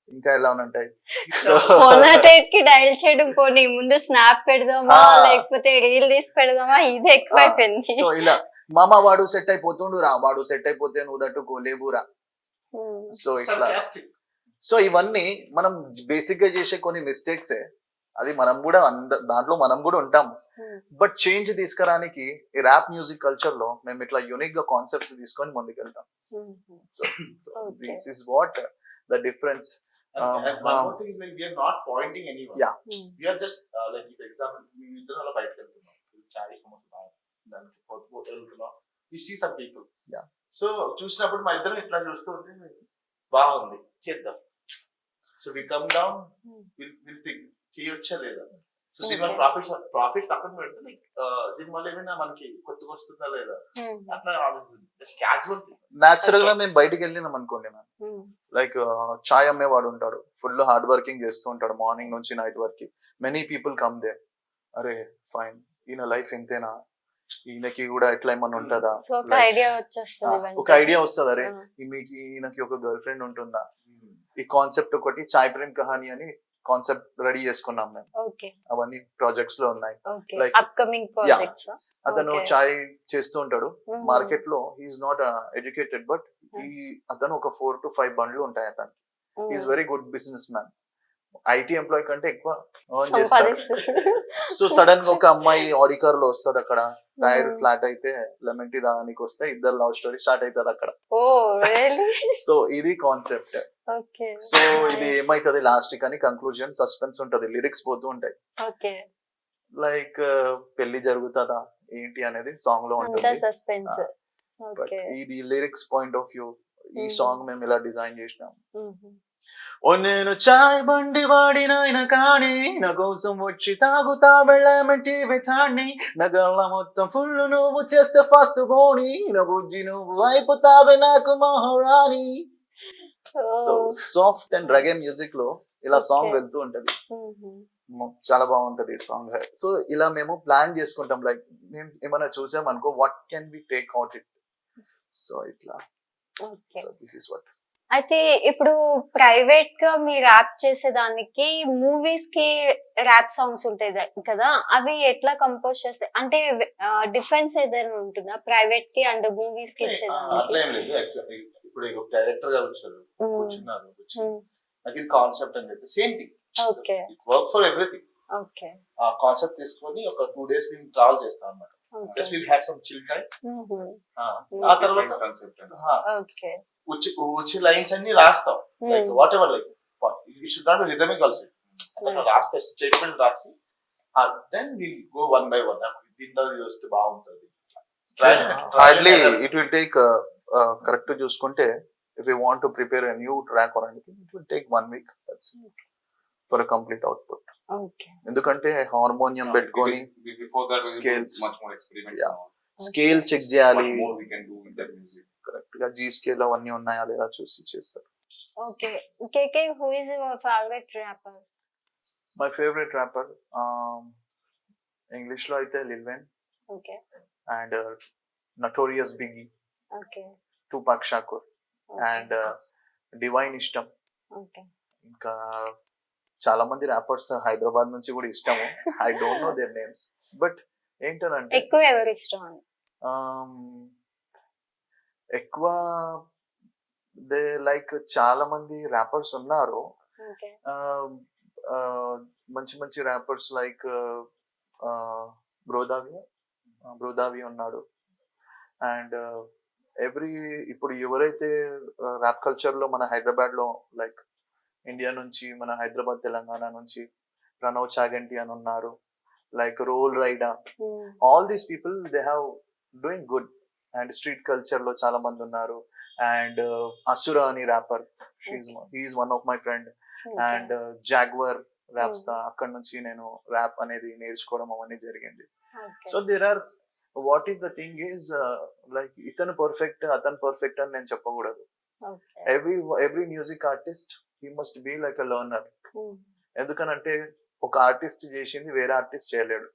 ఇంకా ఎలా ఉంటాయి. సో 108 కి డయల్ చేయడం పోనీ, ముందు స్నాప్ పెడదామా లేకపోతే రీల్ తీసి పెడదామా, ఇది ఎక్కువైపోయింది. సో ఇలా మామ వాడు సెట్ అయిపోతుండురా, వాడు సెట్ అయిపోతే నువ్వు తట్టుకోలేవురా. సో ఇట్లా. సో ఇవన్నీ మనం బేసిక్ గా చేసే కొన్ని మిస్టేక్సే, అది మనం కూడా దాంట్లో మనం కూడా ఉంటాం. బట్ చేంజ్ తీసుకురానికి ఈ ర్యాప్ మ్యూజిక్ కల్చర్ లో మేము ఇట్లా యూనిక్ గా కాన్సెప్ట్స్ తీసుకొని ముందుకెళ్తాం. So this is what the difference. And one more thing is like we are not pointing anyone. Yeah. We are just like for example, we ఇద్దరు అలా బయటకు వెళ్తున్నాం, చాయ్ సమోసా దానికి పోతూ వెళ్తున్నాం, we see some people. Yeah. So చూసినప్పుడు మా ఇద్దరం ఇట్లా చూస్తూ ఉంటే బాగుంది చేద్దాం. So we come down, we'll think చేయొచ్చా లేదా. సో దీనివల్ల ప్రాఫిట్ పక్కన పెడితే లైక్ దీనివల్ల ఏమైనా మనకి కొత్తగా వస్తుందా లేదా అట్లా జస్ట్ క్యాజువల్ థింగ్. నాచురల్ గా మేము బయటకు వెళ్ళినాం అనుకోండి, లైక్ చాయ్ అమ్మేవాడు ఉంటాడు, ఫుల్ హార్డ్ వర్కింగ్ చేస్తూ ఉంటాడు మార్నింగ్ నుంచి నైట్ వరకు. మెనీ పీపుల్ కమ్ దే, అరే ఫైన్ ఈయన లైఫ్ ఇంతేనా, ఈయనకి కూడా ఎట్లా ఏమన్నా ఉంటుందా, ఒక ఐడియా వస్తుంది. అరే ఈయనకి ఒక గర్ల్ ఫ్రెండ్ ఉంటుందా. ఈ కాన్సెప్ట్ ఒకటి చాయ్ ప్రేమ్ కహాని అని కాన్సెప్ట్ రెడీ చేసుకున్నాం మేము. ఓకే అవన్నీ ప్రాజెక్ట్స్ లో ఉన్నాయి. ఓకే Like, అప్కమింగ్ ప్రాజెక్ట్స్ అతను Okay. చాయ్ చేస్తూ ఉంటాడు మార్కెట్ లో. హీఈస్ నాట్ ఎడ్యుకేటెడ్ బట్ అతను ఒక 4 to 5 బండ్లు ఉంటాయి అతను. Is very good business man. IT employee కంటే ఎక్కువ ఎర్న్ చేస్తాడు. సో సడన్ గా ఒక అమ్మాయి ఆడి కార్ లో వస్తుంది అక్కడ, టైర్ ఫ్లాట్ అయితే లెమన్ టీ దానికి వస్తే ఇద్దరు లవ్ స్టోరీ స్టార్ట్ అవుతుంది అక్కడ. ఓ రియల్లీ సో ఇది కాన్సెప్ట్. ఓకే సో ఇది ఏమైతుంది లాస్ట్ అని కంక్లూజన్ సస్పెన్స్ ఉంటది, లిరిక్స్ పోతూ ఉంటాయి. ఓకే లైక్ పెళ్లి జరుగుతుందా ఏంటి అనేది సాంగ్ లో అంతా ఉంటుంది. సస్పెన్స్ బట్ ఓకే ఇది లిరిక్స్ పాయింట్ ఆఫ్ వ్యూ ఈ సాంగ్ మేము ఇలా డిజైన్ చేసినాం. ఓ నేను చాయ్ బండి వాడినైన కానీ నా కోసం వచ్చి తాగుతా వెళ్ళమంటే వెతాన్ని నా గల్ల మొత్తం ఫుల్ నువ్వు చేస్తే ఫస్ట్ బోని నా బుజ్జి నువ్వు అయిపోతావే నాకు మహారాణి. సో సాఫ్ట్ అండ్ రగే మ్యూజిక్ లో ఇలా సాంగ్ Okay. వెళ్తూ ఉంటది. చాలా బాగుంటది ఈ సాంగ్. సో ఇలా మేము ప్లాన్ చేసుకుంటాం, లైక్ మేము ఏమైనా చూసాం అనుకో what can we take out it. So ఇట్లా okay so this is what. అయితే ఇప్పుడు ప్రైవేట్ గా మీ ర్యాప్ చేసేదానికి మూవీస్ కి ర్యాప్ సాంగ్స్ ఉంటాయి కదా, అవి ఎట్లా కంపోజ్ చేస్తాయి? అంటే డిఫరెన్స్ ఏదైనా ఉంటుందా ప్రైవేట్ కి అండ్ మూవీస్ కి ఇచ్చేదానికి? అట్లా ఏం లేదు. ఇప్పుడు డైరెక్టర్ గారు వచ్చారు, కూర్చున్నారు, నాకు ఇది కాన్సెప్ట్ అని చెప్పి same thing. Okay it work for everything. Okay ఆ కాన్సెప్ట్ తీసుకొని ఒక 2 days మేము ట్రావెల్ చేస్తాం అన్నమాట. Okay will have some chill time. ఆ తర్వాత కాన్సెప్ట్. ఓకే వచ్చే లైన్స్ అన్ని రాస్తాం, like whatever, like it should not be rhythmic also. రాస్తే స్టేట్మెంట్ రాసి then will go one by one. దీని తర్వాత ఇది వస్తే బాగుంటుంది. Hardly it will take correct చూసుకుంటే if we want to prepare a new track or anything, it will take 1 week. That's for a complete output. Okay ఎందుకంటే harmonium పెట్టుకొని Before that, we Scales. do much more experiments. Yeah. and all. Scale check చేయాలి, What more we can do with that music. Correct గా G scale అవన్నీ ఉన్నాయా లేదా చూసి చేస్తారు. Okay KK who is your favourite rapper? My favourite rapper English లో అయితే Lil Wayne okay and Notorious Biggie, okay Tupac Shakur and Divine ఇష్టం. ఓకే ఇంకా చాలా మంది ర్యాపర్స్ హైదరాబాద్ నుంచి కూడా ఇష్టము. I don't know their names but ఏంటనంటే ఎక్కువ ఎవరు ఇష్టం అని? ఎక్కువ దే లైక్ చాలా మంది ర్యాపర్స్ ఉన్నారు, ఓకే మంచి మంచి ర్యాపర్స్ లైక్ బ్రోదావి ఉన్నాడు. అండ్ ఇప్పుడు ఎవరైతే ర్యాప్ కల్చర్ లో మన హైదరాబాద్ లో లైక్ ఇండియా నుంచి మన హైదరాబాద్ తెలంగాణ నుంచి ప్రణవ్ చాగంటి అని ఉన్నారు, like Roll Rida, all these people they have doing good. And street culture లో చాలా మంది ఉన్నారు. అండ్ అసురా అని rapper, he's one of my friend. And Jaguar raps అక్కడ నుంచి నేను ర్యాప్ అనేది నేర్చుకోవడం అవన్నీ జరిగింది. So there are what is the thing is like ఇతను పర్ఫెక్ట్ అతను పర్ఫెక్ట్ అని నేను చెప్పకూడదు. Every music artist he must be like a learner. ఎందుకనంటే ఒక ఆర్టిస్ట్ చేసింది వేరే ఆర్టిస్ట్ చేయలేడు.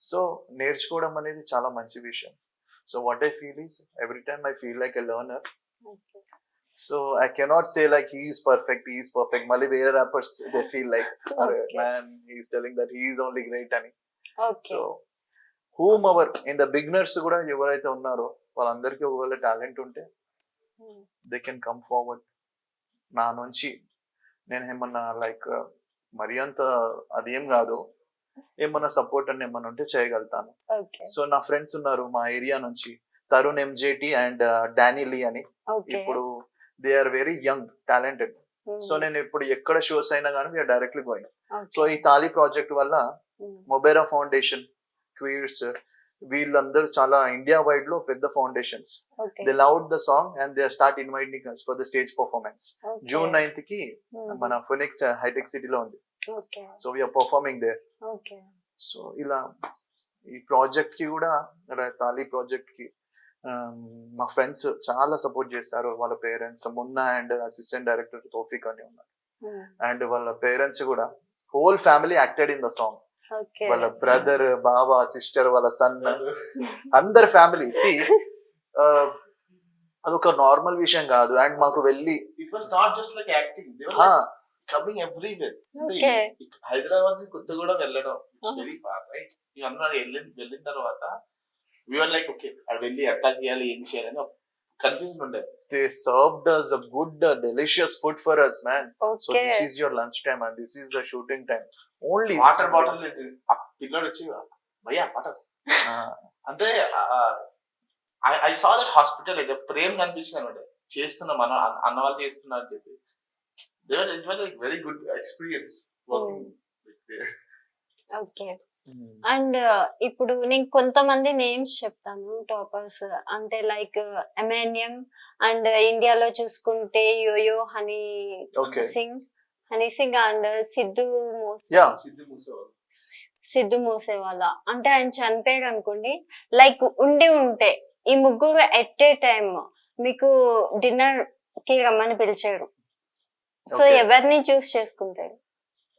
సో నేర్చుకోవడం అనేది చాలా మంచి విషయం. So what I feel is every time I feel like a learner. So I cannot say like he is perfect. మళ్ళీ వేరే rappers they feel like man he is telling that he is only great అని. So whom our in the beginners కూడా ఎవరైతే ఉన్నారో వాళ్ళందరికీ ఒకవేళ talent ఉంటే they can come forward. నా నుంచి నేను ఏమన్నా లైక్ మరి అంత అదేం కాదు, ఏమన్నా సపోర్ట్ అని ఏమన్నా ఉంటే చేయగలుగుతాను. సో నా ఫ్రెండ్స్ ఉన్నారు మా ఏరియా నుంచి, Tarun MJT and Danny Lee అని. ఇప్పుడు they are very young talented. So నేను ఇప్పుడు ఎక్కడ షోస్ అయినా కానీ వీఆర్ డైరెక్ట్లీ గోయింగ్. సో ఈ తాళి ప్రాజెక్ట్ వల్ల మొబైరా ఫౌండేషన్, క్వీర్స్, వీళ్ళందరూ చాలా ఇండియా వైడ్ లో పెద్ద foundations, they loved the song and they start inviting us for the stage performance. June 9th కి మన ఫినిక్స్ హైటెక్ సిటీలో ఉంది. So we're performing there. So ఇలా ఈ ప్రాజెక్ట్ కి కూడా తాళి ప్రాజెక్ట్ కి మా ఫ్రెండ్స్ చాలా సపోర్ట్ చేస్తారు. వాళ్ళ parents Munna and assistant director Taufiq అని ఉన్నారు. అండ్ వాళ్ళ పేరెంట్స్ కూడా whole family acted in the song. వాళ్ళ బ్రదర్, బాబా, సిస్టర్, వాళ్ళ సన్, అందరు ఫ్యామిలీ. అదొక నార్మల్ విషయం కాదు. అండ్ మాకు వెళ్ళి it was not just like acting, coming everywhere. Okay. Hyderabad ని కొత్తగూడెం వెళ్ళడం it's Uh-huh. Very far right. ఇక అన్నారు వెళ్ళిన తర్వాత వీఆర్ లైక్ ఓకే అది వెళ్ళి ఎట్లా చేయాలి ఏం చేయాలని కన్ఫ్యూజన్ ఉండే. They served us a good, delicious food for us, man. So Okay. this is your lunch time and this is the shooting time. Only water bottle ఆ పిల్లడు వచ్చి భయ్యా వాటర్ Ah, అంటే ఐ సా దట్ హాస్పిటల్ అయితే ప్రేమ కనిపించింది అనమాట. చేస్తున్నాం మన అన్న వాళ్ళు చేస్తున్నారు అని చెప్పి. It was like very good experience working there. Okay. And ఇప్పుడు నేను కొంతమంది నేమ్స్ చెప్తాను టాపర్స్, అంటే లైక్ ఎమాన్యం, అండ్ ఇండియాలో చూసుకుంటే Yo Yo Okay. Honey Singh and Sidhu yeah. Sidhu Moosewala. అంటే ఆయన చనిపోయారు అనుకోండి, లైక్ ఉంటే ఈ ముగ్గురు ఎట్ ఏ టైమ్ మీకు డిన్నర్ కి రమ్మని పిలిచారు. So Okay. ఎవరిని చూస్ చేసుకుంటారు?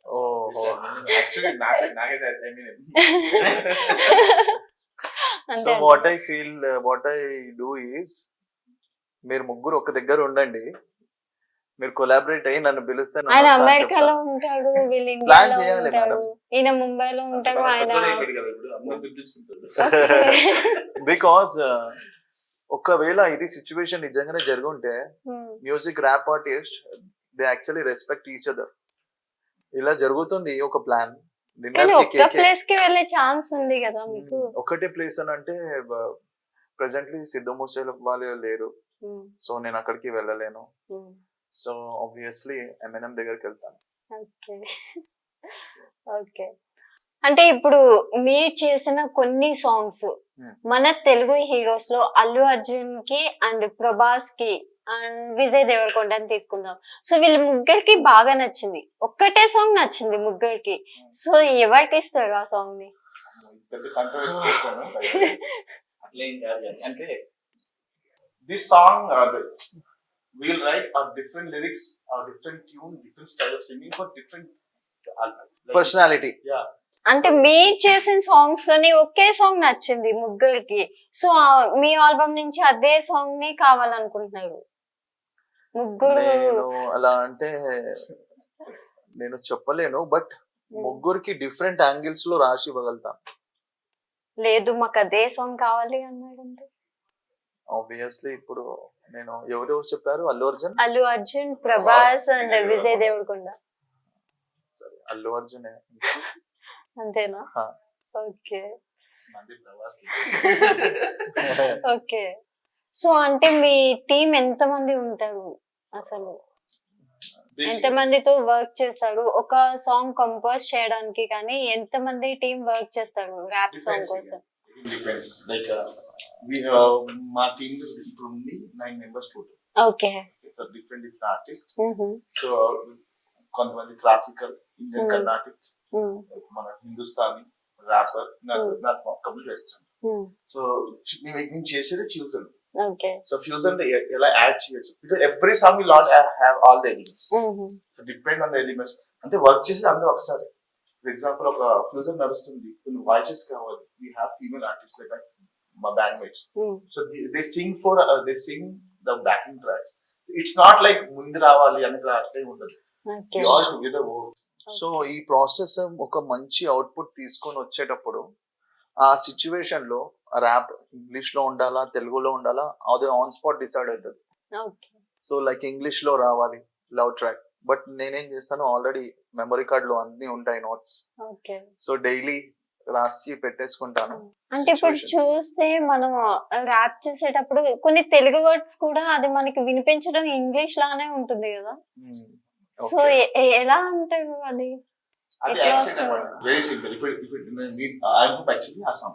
Oh. యాక్చువల్లీ నాకైతే I mean, So what I feel, what I do is, మీరు ముగ్గురు ఒక దగ్గర ఉండండి, మీరు కొలాబరేట్ అయ్యి నన్ను పిలిస్తే నేను ఆయన వస్తా అని అమెరికాలో చెప్తా. ఉంటాడు, వీళ్ళు Plan ఇండియాలో చేయాలి ఉంటాడు, madam. ఈయన ముంబైలో ఉంటాడు, ఆయన పెద్దోడు అయిపోయాడు కదా ఇప్పుడు అందరూ పిలిపించుకుంటాడు. బికాస్ ఒకవేళ ఇది సిచ్యువేషన్ నిజంగానే జరుగుంటే music rap artist they actually respect each other. ఇలా జరుగుతుంది ఒక ప్లాన్. కానీ ఒక్క ప్లేస్ కి వెళ్ళే ఛాన్స్ ఉంది కదా మీకు. ఒకటే ప్లేస్ అని అంటే ప్రెసెంట్లీ సిద్ధు మూసేల వాళ్ళు లేరు, సో నేను అక్కడికి వెళ్ళలేను. సో ఆబ్వియస్లీ ఎంఎన్ఎం దగ్గరికి వెళ్తాను. ఓకే. ఓకే. అంటే ఇప్పుడు మీరు చేసిన కొన్ని సాంగ్స్ మన తెలుగు హీరోస్ లో అల్లు అర్జున్ కి అండ్ ప్రభాస్ కి అండ్ విజయ్ దేవరకొండని తీసుకుందాం. సో వీళ్ళ ముగ్గురికి బాగా నచ్చింది, ఒక్కటే సాంగ్ నచ్చింది ముగ్గురికి. సో ఎవరికి ఇస్తారు ఆ సాంగ్ ని? పెద్ద కాంట్రవర్సీ చేశాను అట్లేం కాదు కానీ అంటే this song we'll write or different lyrics or different tune different style of singing for different personality. అంటే మీరు చేసిన సాంగ్స్ లోని ఒకే సాంగ్ నచ్చింది ముగ్గురికి. సో మీ ఆల్బమ్ నుంచి అదే సాంగ్ ని కావాలనుకుంటున్నారు ముగ్గురు. నేను అలా అంటే నేను చెప్పలేను, బట్ ముగ్గురికి డిఫరెంట్ యాంగిల్స్ లో రాసి ఇవ్వగలుగుతాను. లేదు మాకు అదే సాంగ్ కావాలి అన్నారంటే ఆబ్వియస్లీ ఇప్పుడు నేను ఎవరెవరు చెప్పారు? అల్లు అర్జున్, ప్రభాస్ అండ్ విజయ్ దేవరకొండ. సరే అల్లు అర్జున్. అంతేనా? హా. ఓకే. మంది ప్రవాస్ ఓకే. సో అంటే మీ టీం ఎంత మంది ఉంటారు అసలు? ఎంత మందితో వర్క్ చేస్తారు ఒక సాంగ్ కంపోజ్ చేయడానికి? కానీ ఎంత మంది టీం వర్క్ చేస్తారు ర్యాప్ సాంగ్ కోసం? డిపెండ్స్ లైక్ మా టీమ్ ఇప్పుడు ఉంది 9 members total. Okay. Different artist. So కొంతమంది క్లాసికల్, ఇండియన్, కర్ణాటిక్, మన హిందుస్థానీ, ర్యాపర్, నాకు కంప్లీట్ వెస్టర్న్. సో మేము చేసేది ఫ్యూజన్. ఓకే. సో ఫ్యూజన్ ఎలా యాడ్ చేయొచ్చు, because every song will not have all the elements. So depend on the elements. అంటే work చేసేది అందరూ ఒకసారి. ఫర్ ఎగ్జాంపుల్ ఒక ఫ్యూజన్ నడుస్తుంది, కొన్ని వాయిసెస్ కావాలి, we have female artist like మా band mates. So they sing the backing track. It's not like ముందు రావాలి అని అట్లే ఉండదు. All together work. సో ఈ ప్రాసెస్ ఒక మంచి అవుట్పుట్ తీసుకొని వచ్చేటప్పుడు ఆ సిచ్యువేషన్ లో ర్యాప్ ఇంగ్లీష్ లో ఉండాలా, తెలుగులో ఉండాలా, అది ఆన్ స్పాట్ డిసైడ్ అవుతుంది. సో లైక్ ఇంగ్లీష్ లో రావాలి లవ్ ట్రాక్, బట్ నేనేం చేస్తాను, ఆల్రెడీ మెమరీ కార్డ్ లో అన్ని ఉంటాయి నోట్స్. సో డైలీ రాసి పెట్టేసుకుంటాను. అంటే ఇప్పుడు చూస్తే మనం ర్యాప్ చేసేటప్పుడు కొన్ని తెలుగు వర్డ్స్ కూడా అది మనకి వినిపించడం ఇంగ్లీష్ లానే ఉంటుంది కదా. సో ఎలా అంటారు అది? అది వెరీ సింపుల్. ఇప్పుడు యాక్చువల్లీ అస్సాం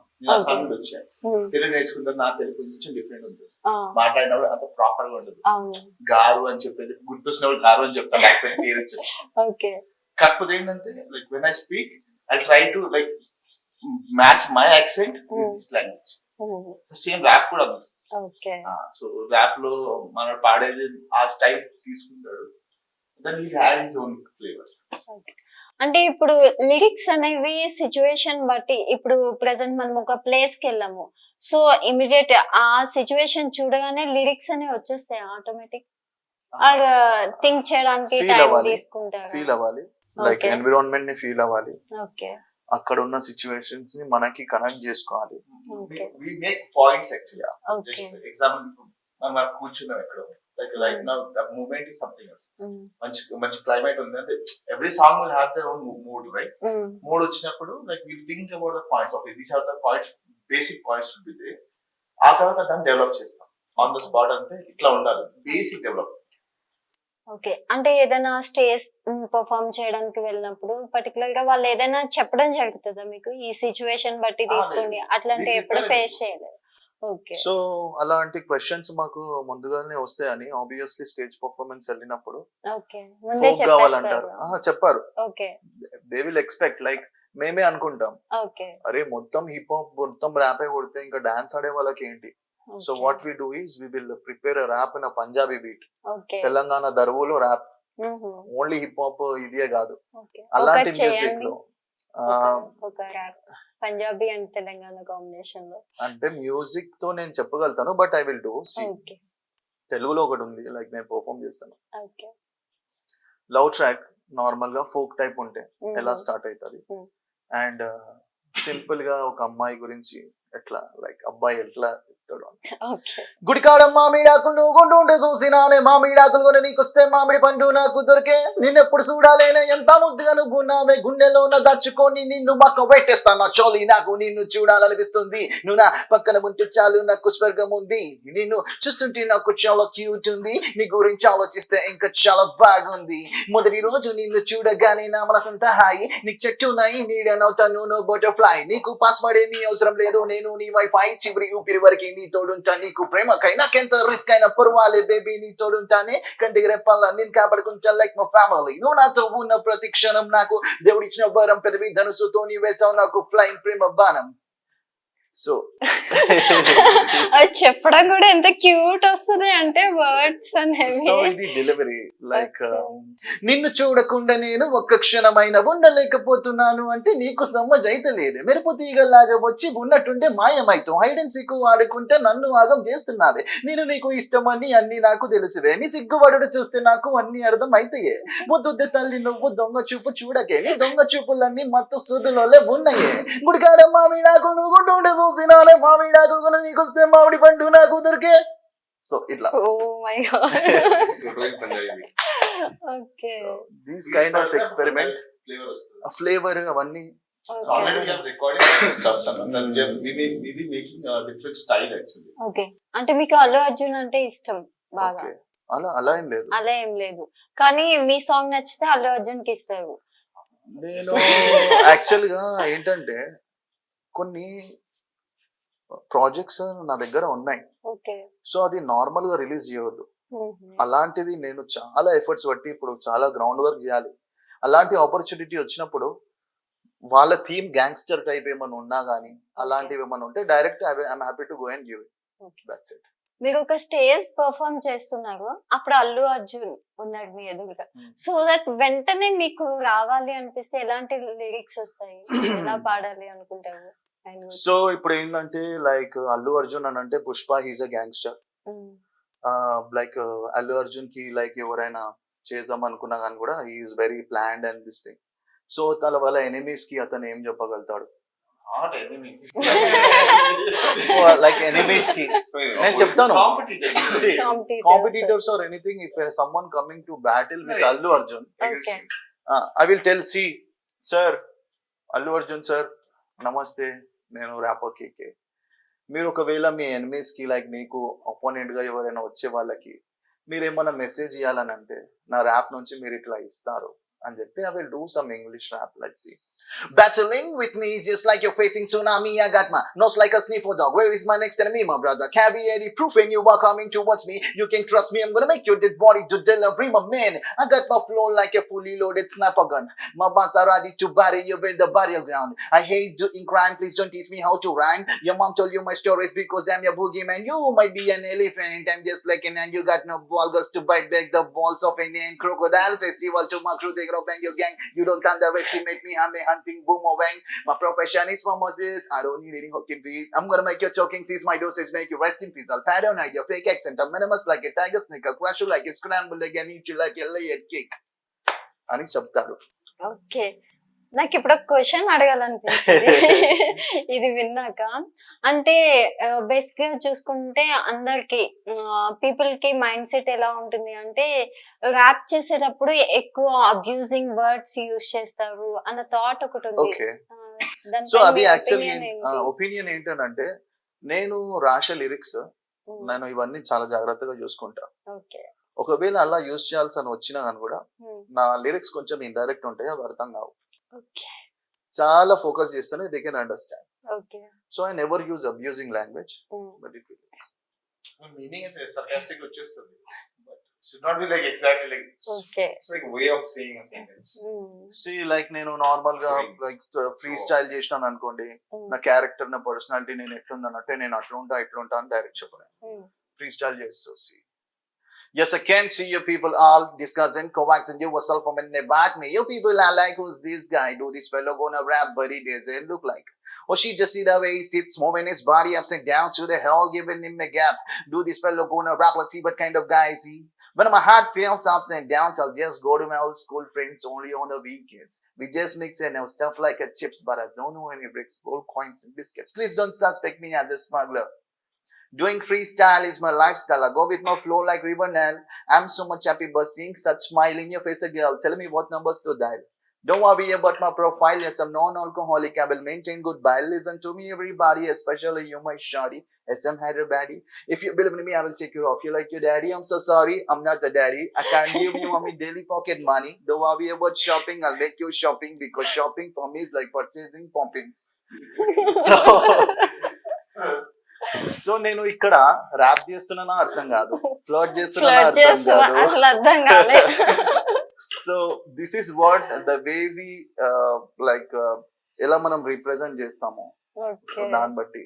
నుండి వచ్చాను. తెలుగు నేర్చుకుంటారు, నా తెలుగు కొంచెం డిఫరెంట్ ఉంటుంది. మాట్లాడినప్పుడు అంత ప్రాపర్ గా ఉండదు. గారు అని చెప్పేది గుర్తొచ్చినప్పుడు గారు అని చెప్తాను, లేకపోతే పేరు వచ్చేస్తుంది. కాకపోతే ఏంటంటే like when I speak I try to like match my accent with this language. Same rap కూడా ఉంది. సో ర్యాప్ లో మనం పాడేది ఆ స్టైల్ తీసుకుంటాడు. Then he had his own flavor. అంటే ఇప్పుడు లిరిక్స్ అనేవి సిచ్యువేషన్ బట్టి, ఇప్పుడు ప్రెసెంట్ మనం ఒక ప్లేస్ కి వెళ్ళాము, సో ఇమిడియట్ ఆ సిచ్యువేషన్ చూడగానే లిరిక్స్ అనేవి వచ్చేస్తాయి ఆటోమేటిక్. థింక్ చేయడానికి Feel టైం అవ్వాలి. తీసుకుంటారు. ఫీల్ అవ్వాలి, లైక్ Okay. ఎన్విరాన్మెంట్ ని ఫీల్ అవ్వాలి, ఓకే అక్కడ ఉన్న సిచ్యువేషన్స్ ని మనకి కనెక్ట్ చేసుకోవాలి. Okay we make points actually. Okay Just example, మనం కూర్చున్నాం ఎక్కడ like now the movement is something else. మంచి క్లైమేట్ ఉంది అంటే every song will have their own mood, right? Mood వచ్చినప్పుడు like will think about the points, okay these are the points, basic points should be there. ఆ తర్వాత దాన్ని develop చేస్తాం on the spot. అంటే ఇట్లా ఉండాలి బేసిక్ డెవలప్. ఓకే అంటే ఏదైనా స్టేజ్ పర్ఫామ్ చేయడానికి వెళ్ళినప్పుడు పర్టికులర్ గా వాళ్ళు ఏదైనా చెప్పడం జరుగుతుందా మీకు, ఈ సిచ్యువేషన్ బట్టి తీసుకోండి అట్లాంటి ఎప్పుడు ఫేస్ చేయలేదు? ఓకే సో అలాంటి క్వశ్చన్స్ మాకు ముందుగానే వస్తాయని ఆబ్వియస్లీ స్టేజ్ పర్ఫార్మెన్స్ వెళ్ళినప్పుడు ఓకే ముందే ఫోక్ కావాలంటారు. చెప్పేస్తారు. చెప్పారు, okay they will expect, like మేమే అనుకుంటాం ఓకే అరే మొత్తం హిప్ హాప్ మొత్తం ర్యాపే కొడితే ఇంకా డాన్స్ ఆడే వాళ్ళకి ఏంటి. So what we do is we will prepare a rap in a Punjabi beat, okay Telangana దరువులో ర్యాప్, ఓన్లీ హిప్ హాప్ ఇదే కాదు, ఓకే అలాంటి ఒకటి మ్యూజిక్ చేయండి. లో ఒక rap Punjabi and Telangana combination లో. అంటే మ్యూజిక్ తో నేను చెప్పగలుగుతాను, but I will do okay తెలుగులో ఒకటి ఉంది, లైక్ నేను పర్ఫామ్ చేస్తాను. ఓకే లవ్ ట్రాక్ నార్మల్ గా ఫోక్ టైప్ ఉంటే ఎలా స్టార్ట్ అవుతుంది, Mhm. అండ్ సింపుల్ గా ఒక అమ్మాయి గురించి ఎట్లా, లైక్ అబ్బాయి ఎట్లా చెప్తాడు అని. ఓకే గుడికాడ మామిడాకులు నువ్వు కొంటూ ఉంటే చూసినానే, మామిడాకులు కొని నీకొస్తే మామిడి పండు నాకు దొరికే, నిన్నెప్పుడు చూడాలేనే ఎంత ముద్దుగా నువ్వు నావే, గుండెలో ఉన్న దాచుకొని నిన్ను పక్క పెట్టేస్తాను నా చోలి, నాకు నిన్ను చూడాలనిపిస్తుంది, నువ్వు నా పక్కన ఉంటే చాలు నాకు స్వర్గం ఉంది, నిన్ను చూస్తుంటే నాకు చాలా క్యూట్ ఉంది, నీ గురించి ఆలోచిస్తే ఇంకా చాలా బాగుంది, మొదటి రోజు నిన్ను చూడగానే నా మనసంతా హాయి, నీకు చెట్టు నాయి నీడనవుతాను నో బటర్ఫ్లై, నీకు పాస్వర్డ్ ఏమీ అవసరం లేదు నేను నీ వైఫై, చివరి ఊపిరి వరకు నీ తోడుంటా, నీకు ప్రేమకై నాకెంత రిస్క్ అయినా పర్వాలే బేబీ నీ తోడుంటానే, కంటికి రెప్పల్లా నేను కాపాడుకుంటా లైక్ మా ఫ్యామిలీ, నువ్వు నాతో ఉన్న ప్రతి క్షణం నాకు దేవుడిచ్చిన వరం, పెదవి ధనుసుతో నీ వేసావు నాకు ఫ్లైంగ్ ప్రేమ బాణం. సో అది చెప్పడం కూడా ఎంత క్యూట్ వస్తుంది అంటే వర్డ్స్ అనేవి. సో ఇది డెలివరీ, లైక్ నిన్ను చూడకుండా నేను ఒక్క క్షణమైన ఉండలేకపోతున్నాను అంటే నీకు సమ్మజ్ అయితే లేదు, మెరుపు తీగలాగా వచ్చి ఉన్నట్టుండే మాయమైతో హైడ్ అండ్ సీక్ ఆడుకుంటే నన్ను ఆగం చేస్తున్నావే, నేను నీకు ఇష్టమని అన్ని నాకు తెలుసువే, నీ సిగ్గుపడు చూస్తే నాకు అన్ని అర్థం అయితాయే, ముద్దుద్దే తల్లి నువ్వు దొంగ చూపు చూడకే, నీ దొంగ చూపులన్నీ మత్తు సూదులోలే ఉన్నాయే, గుడికాడ మామిడాకు నువ్వు కొంటూ ఉంటే చూసినానే, మామిడాకు నీకొస్తే మామిడి పండు నాకు దొరికే. సో ఇట్లా oh my god Totally Punjabi. Okay these kind of experiment, Flavor వస్తుంది. ఫ్లేవర్ అవన్నీ. Already we have recorded stuff and then we be making a different style actually. Okay అంటే మీకు అల్లు అర్జున్ అంటే ఇష్టం బాగా? Okay. అలా ఏం లేదు, అలా ఏం లేదు కానీ మీ సాంగ్ నచ్చితే అల్లు అర్జున్ కి ఇస్తారు. నేను యాక్చువల్ గా ఏంటంటే కొన్ని ప్రాజెక్ట్స్ నా దగ్గర ఉన్నాయి, ఓకే సో అది నార్మల్ గా రిలీజ్ చేయవద్దు, అలాంటిది నేను చాలా ఎఫర్ట్స్ బట్టి ఇప్పుడు చాలా గ్రౌండ్ వర్క్ చేయాలి, అలాంటి ఆపర్చునిటీ వచ్చినప్పుడు వాళ్ళ థీమ్ గ్యాంగ్స్టర్ టైప్ ఏమైనా ఉన్నా గానీ అలాంటివి ఏమైనా ఉంటే direct I'm happy to go and give it, that's it. మీరు ఒక స్టేజ్ పర్ఫామ్ చేస్తున్నారు అప్పుడు అల్లు అర్జున్ ఉన్నాడు మీ ఎదురుగా, సో దట్ వెంటనే మీకు రావాలి అనిపిస్తే ఎలాంటి లిరిక్స్ వస్తాయి, ఎలా పాడాలి అనుకుంటారు? సో ఇప్పుడు ఏంటంటే లైక్ అల్లు అర్జున్ అని అంటే Pushpa he's a gangster, like Allu Arjun కి లైక్ ఎవరైనా చేద్దాం అనుకున్నా కానీ కూడా he's very planned and this thing, so తన వాళ్ళ ఎనిమీస్ కి అతను ఏం చెప్పగలుగుతాడు, Not enemies. లైక్ ఎనిమీస్ కి నేను చెప్తాను, competitors or anything, if someone coming to battle with Allu Arjun okay I will tell see sir, Allu Arjun sir నమస్తే, నేను ర్యాపర్ కేకే, మీరు ఒకవేళ మీ ఎనిమీస్ కి లైక్ మీకు అపోనెంట్ గా ఎవరైనా వచ్చే వాళ్ళకి మీరు ఏమైనా మెసేజ్ ఇవ్వాలని అంటే నా ర్యాప్ నుంచి మీరు ఇట్లా ఇస్తారు అని చెప్పి I will do some English rap, let's see. Battling with me is just like you're facing tsunami. I got my nose like a sniffer dog. Where is my next enemy, my brother? Carry any proof when you are coming towards me. You can trust me, I'm gonna make your dead body to delivery, my man. I got my flow like a fully loaded sniper gun. My bars are ready to bury you in the burial ground. I hate doing crime, please don't teach me how to rhyme. Your mom told you my stories because I'm your boogeyman. You might be an elephant, I'm just like an ant. You got no balls to bite back the balls of an ant. Crocodile festival to my crew, they nigga bang your gang. You don't underestimate me, I'm a hunting boomerang. My profession is pharmacist, I don't need any hooking fees. I'm gonna make your choking cease, my dosage make you rest in peace. I'll paranoid your fake accent, I'm venomous like a tiger snake. I'll crush you like a scrambled egg and eat you like a layered cake. అని చెప్తాడు. Okay, నాకు ఇప్పుడు ఒక question అడగాలనిపించింది ఇది విన్నాక. అంటే basic గా చూసుకుంటే అందరికి పీపుల్ కి మైండ్ సెట్ ఎలా ఉంటుంది అంటే ర్యాప్ చేసేటప్పుడు ఎక్కువ అబ్యూజింగ్ వర్డ్స్ యూజ్ చేస్తారు అన్న థాట్ ఒకటి ఉంది. ఓకే, దానిపై సో మీ అది యాక్చువల్లీ opinion ఏంటి? ఒపీనియన్ ఏంటంటే, నేను రాసే లిరిక్స్ నేను ఇవన్నీ చాలా జాగ్రత్తగా చూసుకుంటా. ఓకే. ఒకవేళ అలా యూజ్ చేయాల్సి అని వచ్చినా కానీ కూడా నా లిరిక్స్ కొంచెం ఇండైరెక్ట్ ఉంటాయి, అవి అర్థం కావు. ఓకే. చాలా ఫోకస్ చేస్తేనే they can understand. Okay. So I never use abusing language, but it meaning అయితే సర్కాస్టిక్ వచ్చేస్తుంది, but should not be like exactly like okay. It's like way of saying a sentence. C like నేను normal గా like free style చేసినాను అనుకోండి, నా character నా personality నేను ఎట్లుందనంటే నేను అట్లుంటా ఇట్లుంటా అని డైరెక్ట్ చెప్పలేను. ఫ్రీ స్టైల్ చేస్తూ C yes, I can see your people all discussing coaxing you yourself from in the back me. You people are like, who's this guy? Do this fellow gonna rap, but he doesn't look like. Or she just see the way he sits, moving his body upside down to the hell, giving him a gap. Do this fellow gonna rap? Let's see what kind of guy is he. When my heart feels ups and downs, I'll just go to my old school friends only on the weekends. We just mix in our stuff like a chips, but I don't know any bricks, gold coins and biscuits. Please don't suspect me as a smuggler. Doing freestyle is my lifestyle. I go with my flow like Rivernell. I'm so much happy but seeing such smile in your face, a girl. Tell me what numbers to dial. Don't worry about my profile. Yes, I'm non-alcoholic. I will maintain good bile. Listen to me, everybody, especially you, my shawty. SM Hyderabadi. If you believe in me, I will take you off. You like your daddy? I'm so sorry. I'm not the daddy. I can't give you my daily pocket money. Don't worry about shopping. I'll make you shopping because shopping for me is like purchasing pumpkins. So నేను ఇక్కడ rap చేస్తున్నానా అర్థం కాదు, flirt చేస్తున్నానా అర్థం కాదు, అసలు అర్థం కాలేదు. So this is what the way we like ఎలా మనం రిప్రజెంట్ చేస్తాము. సో దాన్ని బట్టి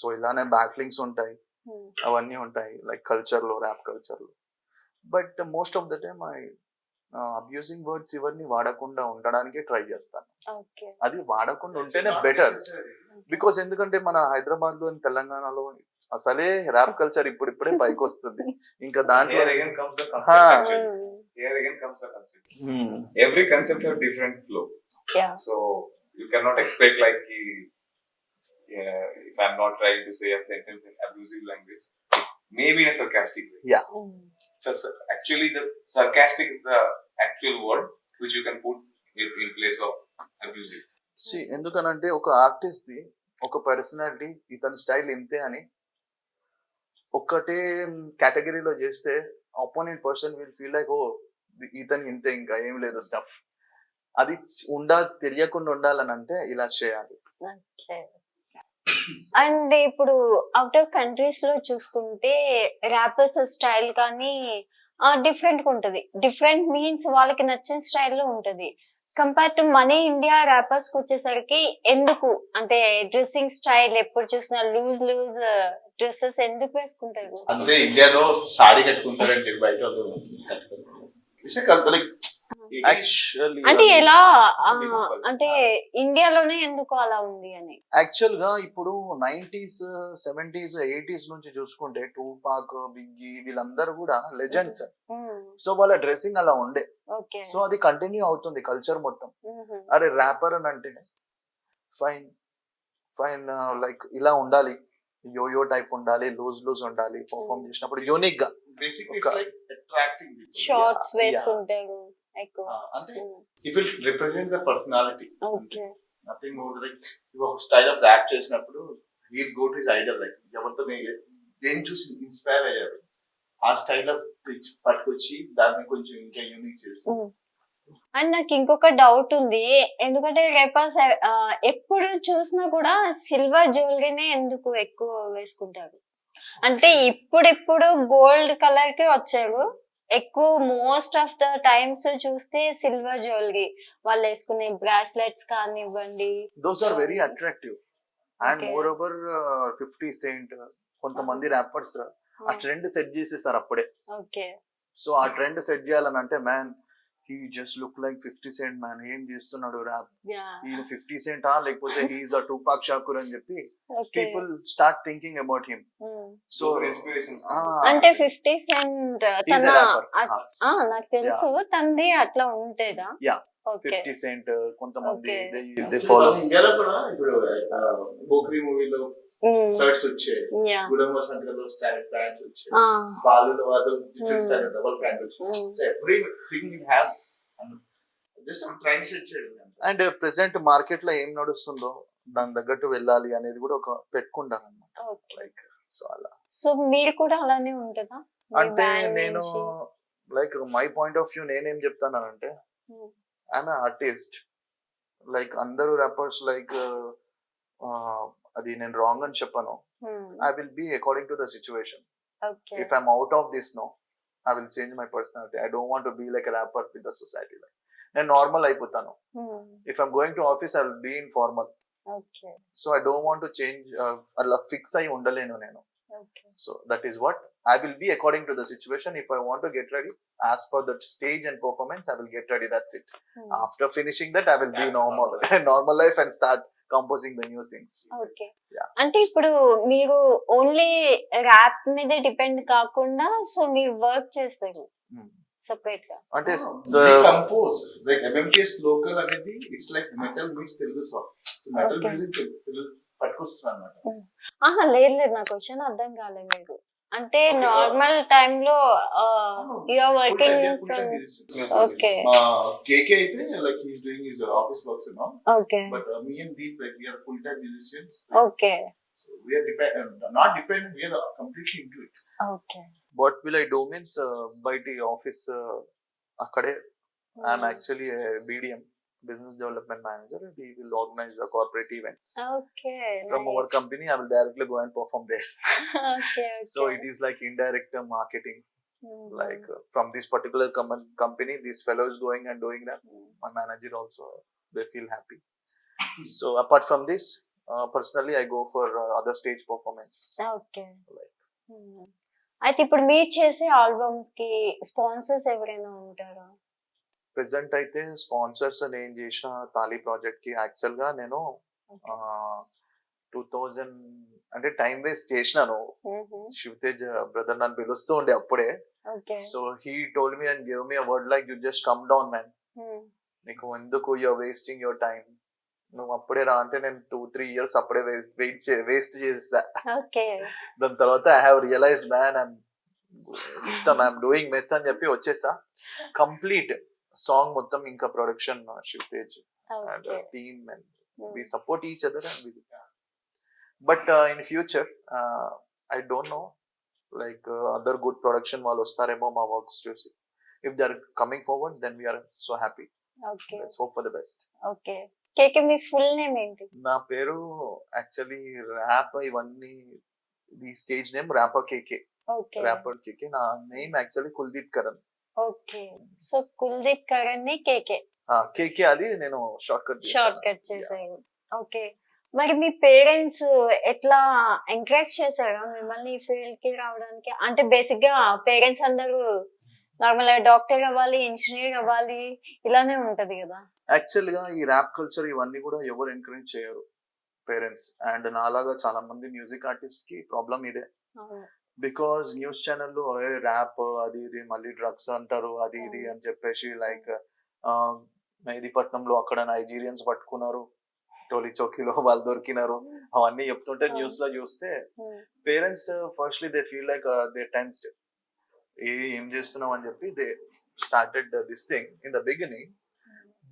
సో ఇలానే బ్యాట్లింగ్స్ ఉంటాయి, అవన్నీ ఉంటాయి లైక్ కల్చర్ లో, ర్యాప్ కల్చర్ లో. But most of the time I abusing words ఇవన్నీ వాడకుండా ఉండడానికి ట్రై చేస్తాను. అది వాడకుండా ఉంటేనే బెటర్. బికాస్ ఎందుకంటే మన హైదరాబాద్ లో తెలంగాణలో అసలే ర్యాప్ కల్చర్ ఇప్పుడిప్పుడే పైకి వస్తుంది. ఇంకా దాంట్లో Here again comes the concept. Actually. Here again comes the concept. Every concept has different flow. Yeah. So you cannot expect like if I'm not trying to say a sentence in abusive language, maybe in a sarcastic way. Yeah. So actually, the sarcastic is the actual word which you can put in place of abusive. ఎందుకనంటే ఒక artist ది ఒక personality, ఇతని style ఇంతే అని ఒక్కటే కేటగిరీలో చేస్తే opponent person will feel like, ఓ ఇతను ఇంతే, ఇంకా ఏం లేదు స్టఫ్. అది తెలియకుండా ఉండాలని అంటే ఇలా చేయాలి. అండ్ ఇప్పుడు అవుట్ ఆఫ్ కంట్రీస్ లో చూసుకుంటే ర్యాపర్స్ స్టైల్ కానీ డిఫరెంట్ గా ఉంటది. డిఫరెంట్ మీన్స్ వాళ్ళకి నచ్చిన స్టైల్లో ఉంటది. కంపేర్ టు మన ఇండియా ర్యాపర్స్ కి వచ్చేసరికి ఎందుకు అంటే డ్రెస్సింగ్ స్టైల్ ఎప్పుడు చూసినా లూజ్ డ్రెస్సెస్ ఎందుకు వేసుకుంటారు? అంటే ఇండియాలో సాడీ కట్టుకుంటారంటే బయట అంటే ఎలా అంటే ఇండియాలోనే ఎందుకు అలా ఉంది అని? యాక్చువల్ గా ఇప్పుడు 90s, 70s, 80s నుంచి చూసుకుంటే టూపాక్, బిగ్గీ వీళ్ళందరూ కూడా లెజెండ్స్. సో వాళ్ళ డ్రెస్సింగ్ అలా ఉండే. సో అది కంటిన్యూ అవుతుంది కల్చర్ మొత్తం. అరే ర్యాపర్ అని అంటే ఫైన్ ఫైన్ లైక్ ఇలా ఉండాలి, యోయో టైప్ ఉండాలి, లూజ్ ఉండాలి, పర్ఫార్మ్ చేసినప్పుడు యూనిక్ గా షార్ట్స్ వేసుకుంటారు ఎక్కువ. అంటే it will represent the personality. Nothing more. Like ఒక స్టైల్ ఆఫ్ ర్యాప్ చేసినప్పుడు he go to his Idol, like ఎవరితో దేని చూసి ఇన్స్పైర్ అయ్యారు ఆ స్టైల్ ఆఫ్ పట్టుకొచ్చి దాన్ని కొంచెం ఇంకా యూనిక్ చేస్తారు. అండ్ నాకు ఇంకొక డౌట్ ఉంది, ఎందుకంటే రేపర్స్ ఎప్పుడు చూసినా కూడా సిల్వర్ జ్యువెలరీనే ఎందుకు ఎక్కువ వేసుకుంటారు? అంటే ఇప్పుడు గోల్డ్ కలర్ కి వచ్చారు ఎక్కువ. మోస్ట్ ఆఫ్ ద టైమ్స్ చూస్తే సిల్వర్ జ్యువెలరీ వాళ్ళు వేసుకునే బ్రాస్లెట్స్ కానివ్వండి, those are very attractive. And more over 50 Cent కొంతమంది ర్యాపర్స్ ఆ ట్రెండ్ సెట్ చేసేసారు అప్పుడే. ఓకే. సో ఆ ట్రెండ్ సెట్ చేయాలని అంటే man he just looked like 50 Cent man. ఏం చేస్తున్నాడు rap? యా ఈయన 50 Cent లేకపోతే he's a Tupac Shakur అని చెప్పి okay people start thinking about him. So So inspirations. అంటే 50 సెంట్ he's తన a rapper. నాకు తెలుసు తంది అట్లా ఉంటేదా Yeah. ఓకే 50 Cent కొంతమంది Okay. they follow. ఇండియాలో కూడా ఇప్పుడు బోక్రీ మూవీలో షర్ట్స్ వచ్చాయి, యా గుడంబ సంఖ్యలో స్టాండ్ ప్యాంట్స్ వచ్చాయి, బాలులో వాదు డిఫరెంట్ స్టైల్ డబుల్ ప్యాంట్ వచ్చింది. So everything it has just trained set చేయడం. అండ్ ప్రెసెంట్ మార్కెట్ లో ఏం నడుస్తుందో దాని తగ్గట్టు వెళ్ళాలి అనేది కూడా ఒక పెట్టుకుంటాను అన్నమాట. ఓకే లైక్ సో అలా సో మీరు కూడా అలానే ఉంటుందా మీ అంటే band నేను నుంచి? Like my point of view నేనేం చెప్తానంటే Hmm. I'm artist. లైక్ అందరూ ర్యాపర్స్ లైక్ అది నేను రాంగ్ అని చెప్పను. Hmm. I will be according to the situation. Okay If I'm out of this, no, I will change my personality. I don't want to be like a rapper with the society. Like, నేను normal అయిపోతాను. If I'm going to office, I will be in formal. Okay So I don't want to change. అలా fix అయి ఉండలేను నేను. Okay So that is what I will be according to the situation. If I want to get ready, as per the stage and performance, I will get ready. That's it. After finishing that, I will be normal, normal life and start composing the new things. Okay Yeah. అంటే ఇప్పుడు మీరు only rap మీద depend కాకుండా so మీరు work చేస్తారు Hmm. Separate గా అంటే compose like MMTS local అనేది it's like metal means Telugu song. Metal Okay. Music Telugu పట్టుకొస్తున్నారు అన్నమాట. ఆహా లేదు లేదు నా క్వశ్చన్ అర్థం కాలేదు మీరు అంటే Okay, నార్మల్ టైమ్ లో you're working from Okay. KK అయితే like he's doing his office works and all, okay but me and Deep like we are full time musicians. Okay We are not dependent, we are completely into it. ఓకే what will I do means బయటి office అక్కడే I'm actually a BDM, business development manager. We will organize the corporate events okay from our company. I will directly go and perform there. Okay So it is like indirect marketing. Like from this particular company, this fellow is going and doing that. My manager also, they feel happy. So apart from this, personally, I go for other stage performances. Okay అయితే ఇప్పుడు మీరు చేసే albums కి sponsors ఎవరైనా ఉంటారా present అయితే sponsors నేను చేసిన తాళి ప్రాజెక్ట్ కి యాక్చువల్ గా నేను 2000 అంటే టైం వేస్ట్ చేసినాను. శివతేజ్ బ్రదర్ నన్ను పిలుస్తూ ఉండే అప్పుడే. ఓకే so he told me and give me a word like you just come down man, నీకు ఎందుకు యూఆర్ వేస్టింగ్ యువర్ టైం, నువ్వు అప్పుడే రా అంటే నేను 2-3 years అప్పుడే వేస్ట్ చేసేసా. ఓకే దాని తర్వాత I have realised man I'm doing mess అని చెప్పి వచ్చేసా. కంప్లీట్ సాంగ్ మొత్తం ఇంకా production Shivatej and okay team and we support each other and we but in future I don't know like other good production వాళ్ళు వస్తారేమో మా వర్క్స్ చూసి. If they are coming forward then we are so happy. Okay Let's hope for the best. Okay KK మీ full name ఏంటి నా పేరు actually rap ఇవన్నీ the stage name rapper KK, okay rapper KK. నా name actually Kuldeep Karan. Okay so Kuldeep Karan ని KK KK అది నేను short cut short cut చేసారు. ఓకే మరి మీ పేరెంట్స్ ఎట్లా ఎంకరేజ్ చేశారా మిమ్మల్ని ఈ ఫీల్డ్ కి రావడానికి? అంటే బేసిక్ గా పేరెంట్స్ అందరూ నార్మల్ గా డాక్టర్ అవ్వాలి, ఇంజనీర్ అవ్వాలి ఇలానే ఉంటది కదా. యాక్చువల్ గా ఈ ర్యాప్ కల్చర్ ఇవన్నీ కూడా ఎవరు ఎంకరేజ్ చేయరు పేరెంట్స్. అండ్ నాలాగా చాలా మంది మ్యూజిక్ ఆర్టిస్ట్ కి ప్రాబ్లం ఇదే. బికాస్ న్యూస్ ఛానల్లో ర్యాప్ అది ఇది మళ్ళీ డ్రగ్స్ అంటారు అది ఇది అని చెప్పేసి లైక్ మెహదీపట్నంలో అక్కడ నైజీరియన్స్ పట్టుకున్నారు, టోలీ చౌకీలో వాళ్ళు దొరికినారు, అవన్నీ చెప్తుంటే న్యూస్ లో చూస్తే parents firstly they feel like they tensed, ఏం చేస్తున్నాం అని చెప్పి they started this thing in the beginning.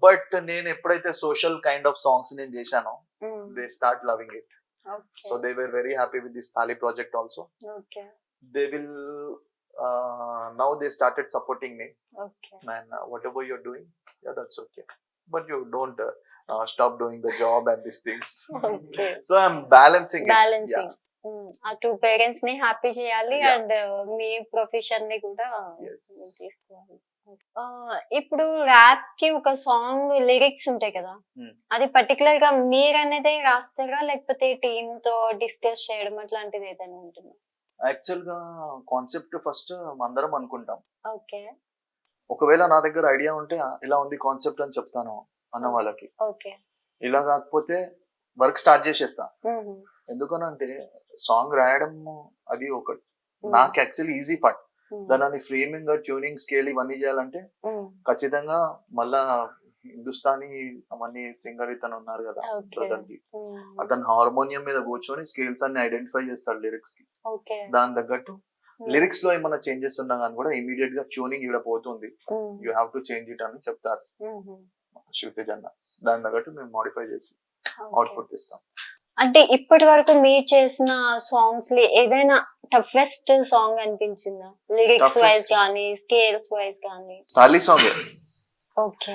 But నేను ఎప్పుడైతే సోషల్ కైండ్ ఆఫ్ సాంగ్స్ నేను చేశానో they start loving it. So they were very happy with this Thali project also. Okay. They will now they started supporting me. Okay. Man, whatever you're doing, yeah, that's okay. But you don't stop doing the job and these things. Okay. So I'm balancing it. Balancing. అటు parents ని happy చేయాలి Yeah. And me profession ని కూడా Yes. తీసుకోవాలి. ఇప్పుడు rap కి ఒక song lyrics ఉంటాయి కదా, అది పర్టికులర్ గా మీరు అనేది రాస్తారా లేకపోతే టీమ్ తో డిస్కస్ చేయడం అట్లాంటిది ఏదైనా ఉంటుందా? యాక్చువల్ గా కాన్సెప్ట్ ఫస్ట్ అందరం అనుకుంటాం. ఓకే ఒకవేళ నా దగ్గర ఐడియా ఉంటే ఇలా ఉంది కాన్సెప్ట్ అని చెప్తాను అన్న వాళ్ళకి. ఓకే. ఇలా కాకపోతే వర్క్ స్టార్ట్ చేసేస్తా. ఎందుకనంటే సాంగ్ రాయడం అది ఒకటి నాకు యాక్చువల్లీ ఈజీ పార్ట్. దాని ఫ్రేమింగ్, ట్యూనింగ్, స్కేల్ ఇవన్నీ చేయాలంటే ఖచ్చితంగా మళ్ళా హిందుస్థానీ అవన్నీ సింగర్ ఇతను ఉన్నారు కదా బ్రదర్ ది, అతను హార్మోనియం మీద కూర్చొని స్కేల్స్ అన్ని ఐడెంటిఫై చేస్తాడు లిరిక్స్ కి. దాని తగ్గట్టు లిరిక్స్ లో ఏమైనా చేంజెస్ ఉన్నా కానీ కూడా ఇమీడియట్ గా ట్యూనింగ్ ఇక్కడ పోతుంది, you have to change it అని చెప్తారు శృతిజ్ అన్న. దాని తగ్గట్టు మేము మోడిఫై చేసి అవుట్పుట్ ఇస్తాం. అంటే ఇప్పటి వరకు మీరు చేసిన సాంగ్స్ లో ఏదైనా టఫెస్ట్ సాంగ్ అనిపించిందా, లిరిక్స్ వైజ్ కానీ స్కేల్స్ వైజ్ కానీ? తాలి song okay.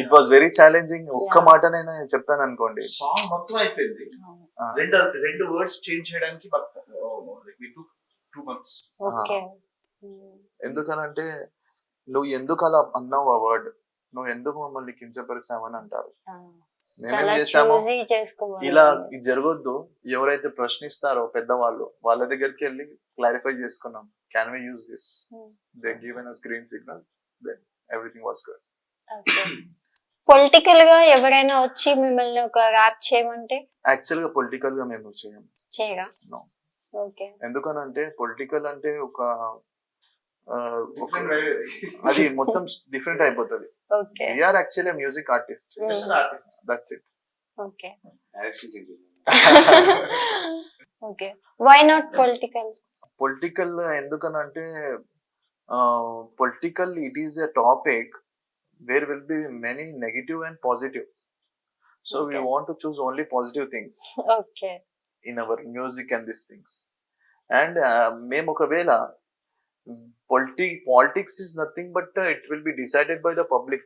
It was very challenging. ఒక్క మాట నేను చెప్పాను అనుకోండి, సాంగ్ మొత్తం అయిపోయింది, రెండు వర్డ్స్ చేంజ్ చేయడానికి 2 months. ఓకే. ఎందుకనంటే నువ్వు ఎందుకు అలా అన్నావు ఆ వర్డ్, నువ్వు ఎందుకు మమ్మల్ని కించపరిచావని అంటారు. మేమేం చేసాము, ఇలా ఇది జరగొద్దు, ఎవరైతే ప్రశ్నిస్తారో పెద్దవాళ్ళు వాళ్ళ దగ్గరికి వెళ్ళి క్లారిఫై చేసుకున్నాం, can we use this, they given us green signal, then everything was good. Political గా ఎవరైనా వచ్చి మిమ్మల్ని ఒక ర్యాప్ చేయమంటే? యాక్చువల్ గా పొలిటికల్ గా మేము చేయరా? No. ఓకే. ఎందుకనంటే పొలిటికల్ అంటే ఒక అది మొత్తం డిఫరెంట్ అయిపోతుంది. Okay. We are actually a music artist. Just an artist. That's it. Okay. Direction okay. Why not political? Political ఎందుకనంటే political it is a topic where will be many negative and positive. So we want to choose only positive things okay. in our music and these things. And మేము ఒకవేళ politics is nothing but it will be decided by the public.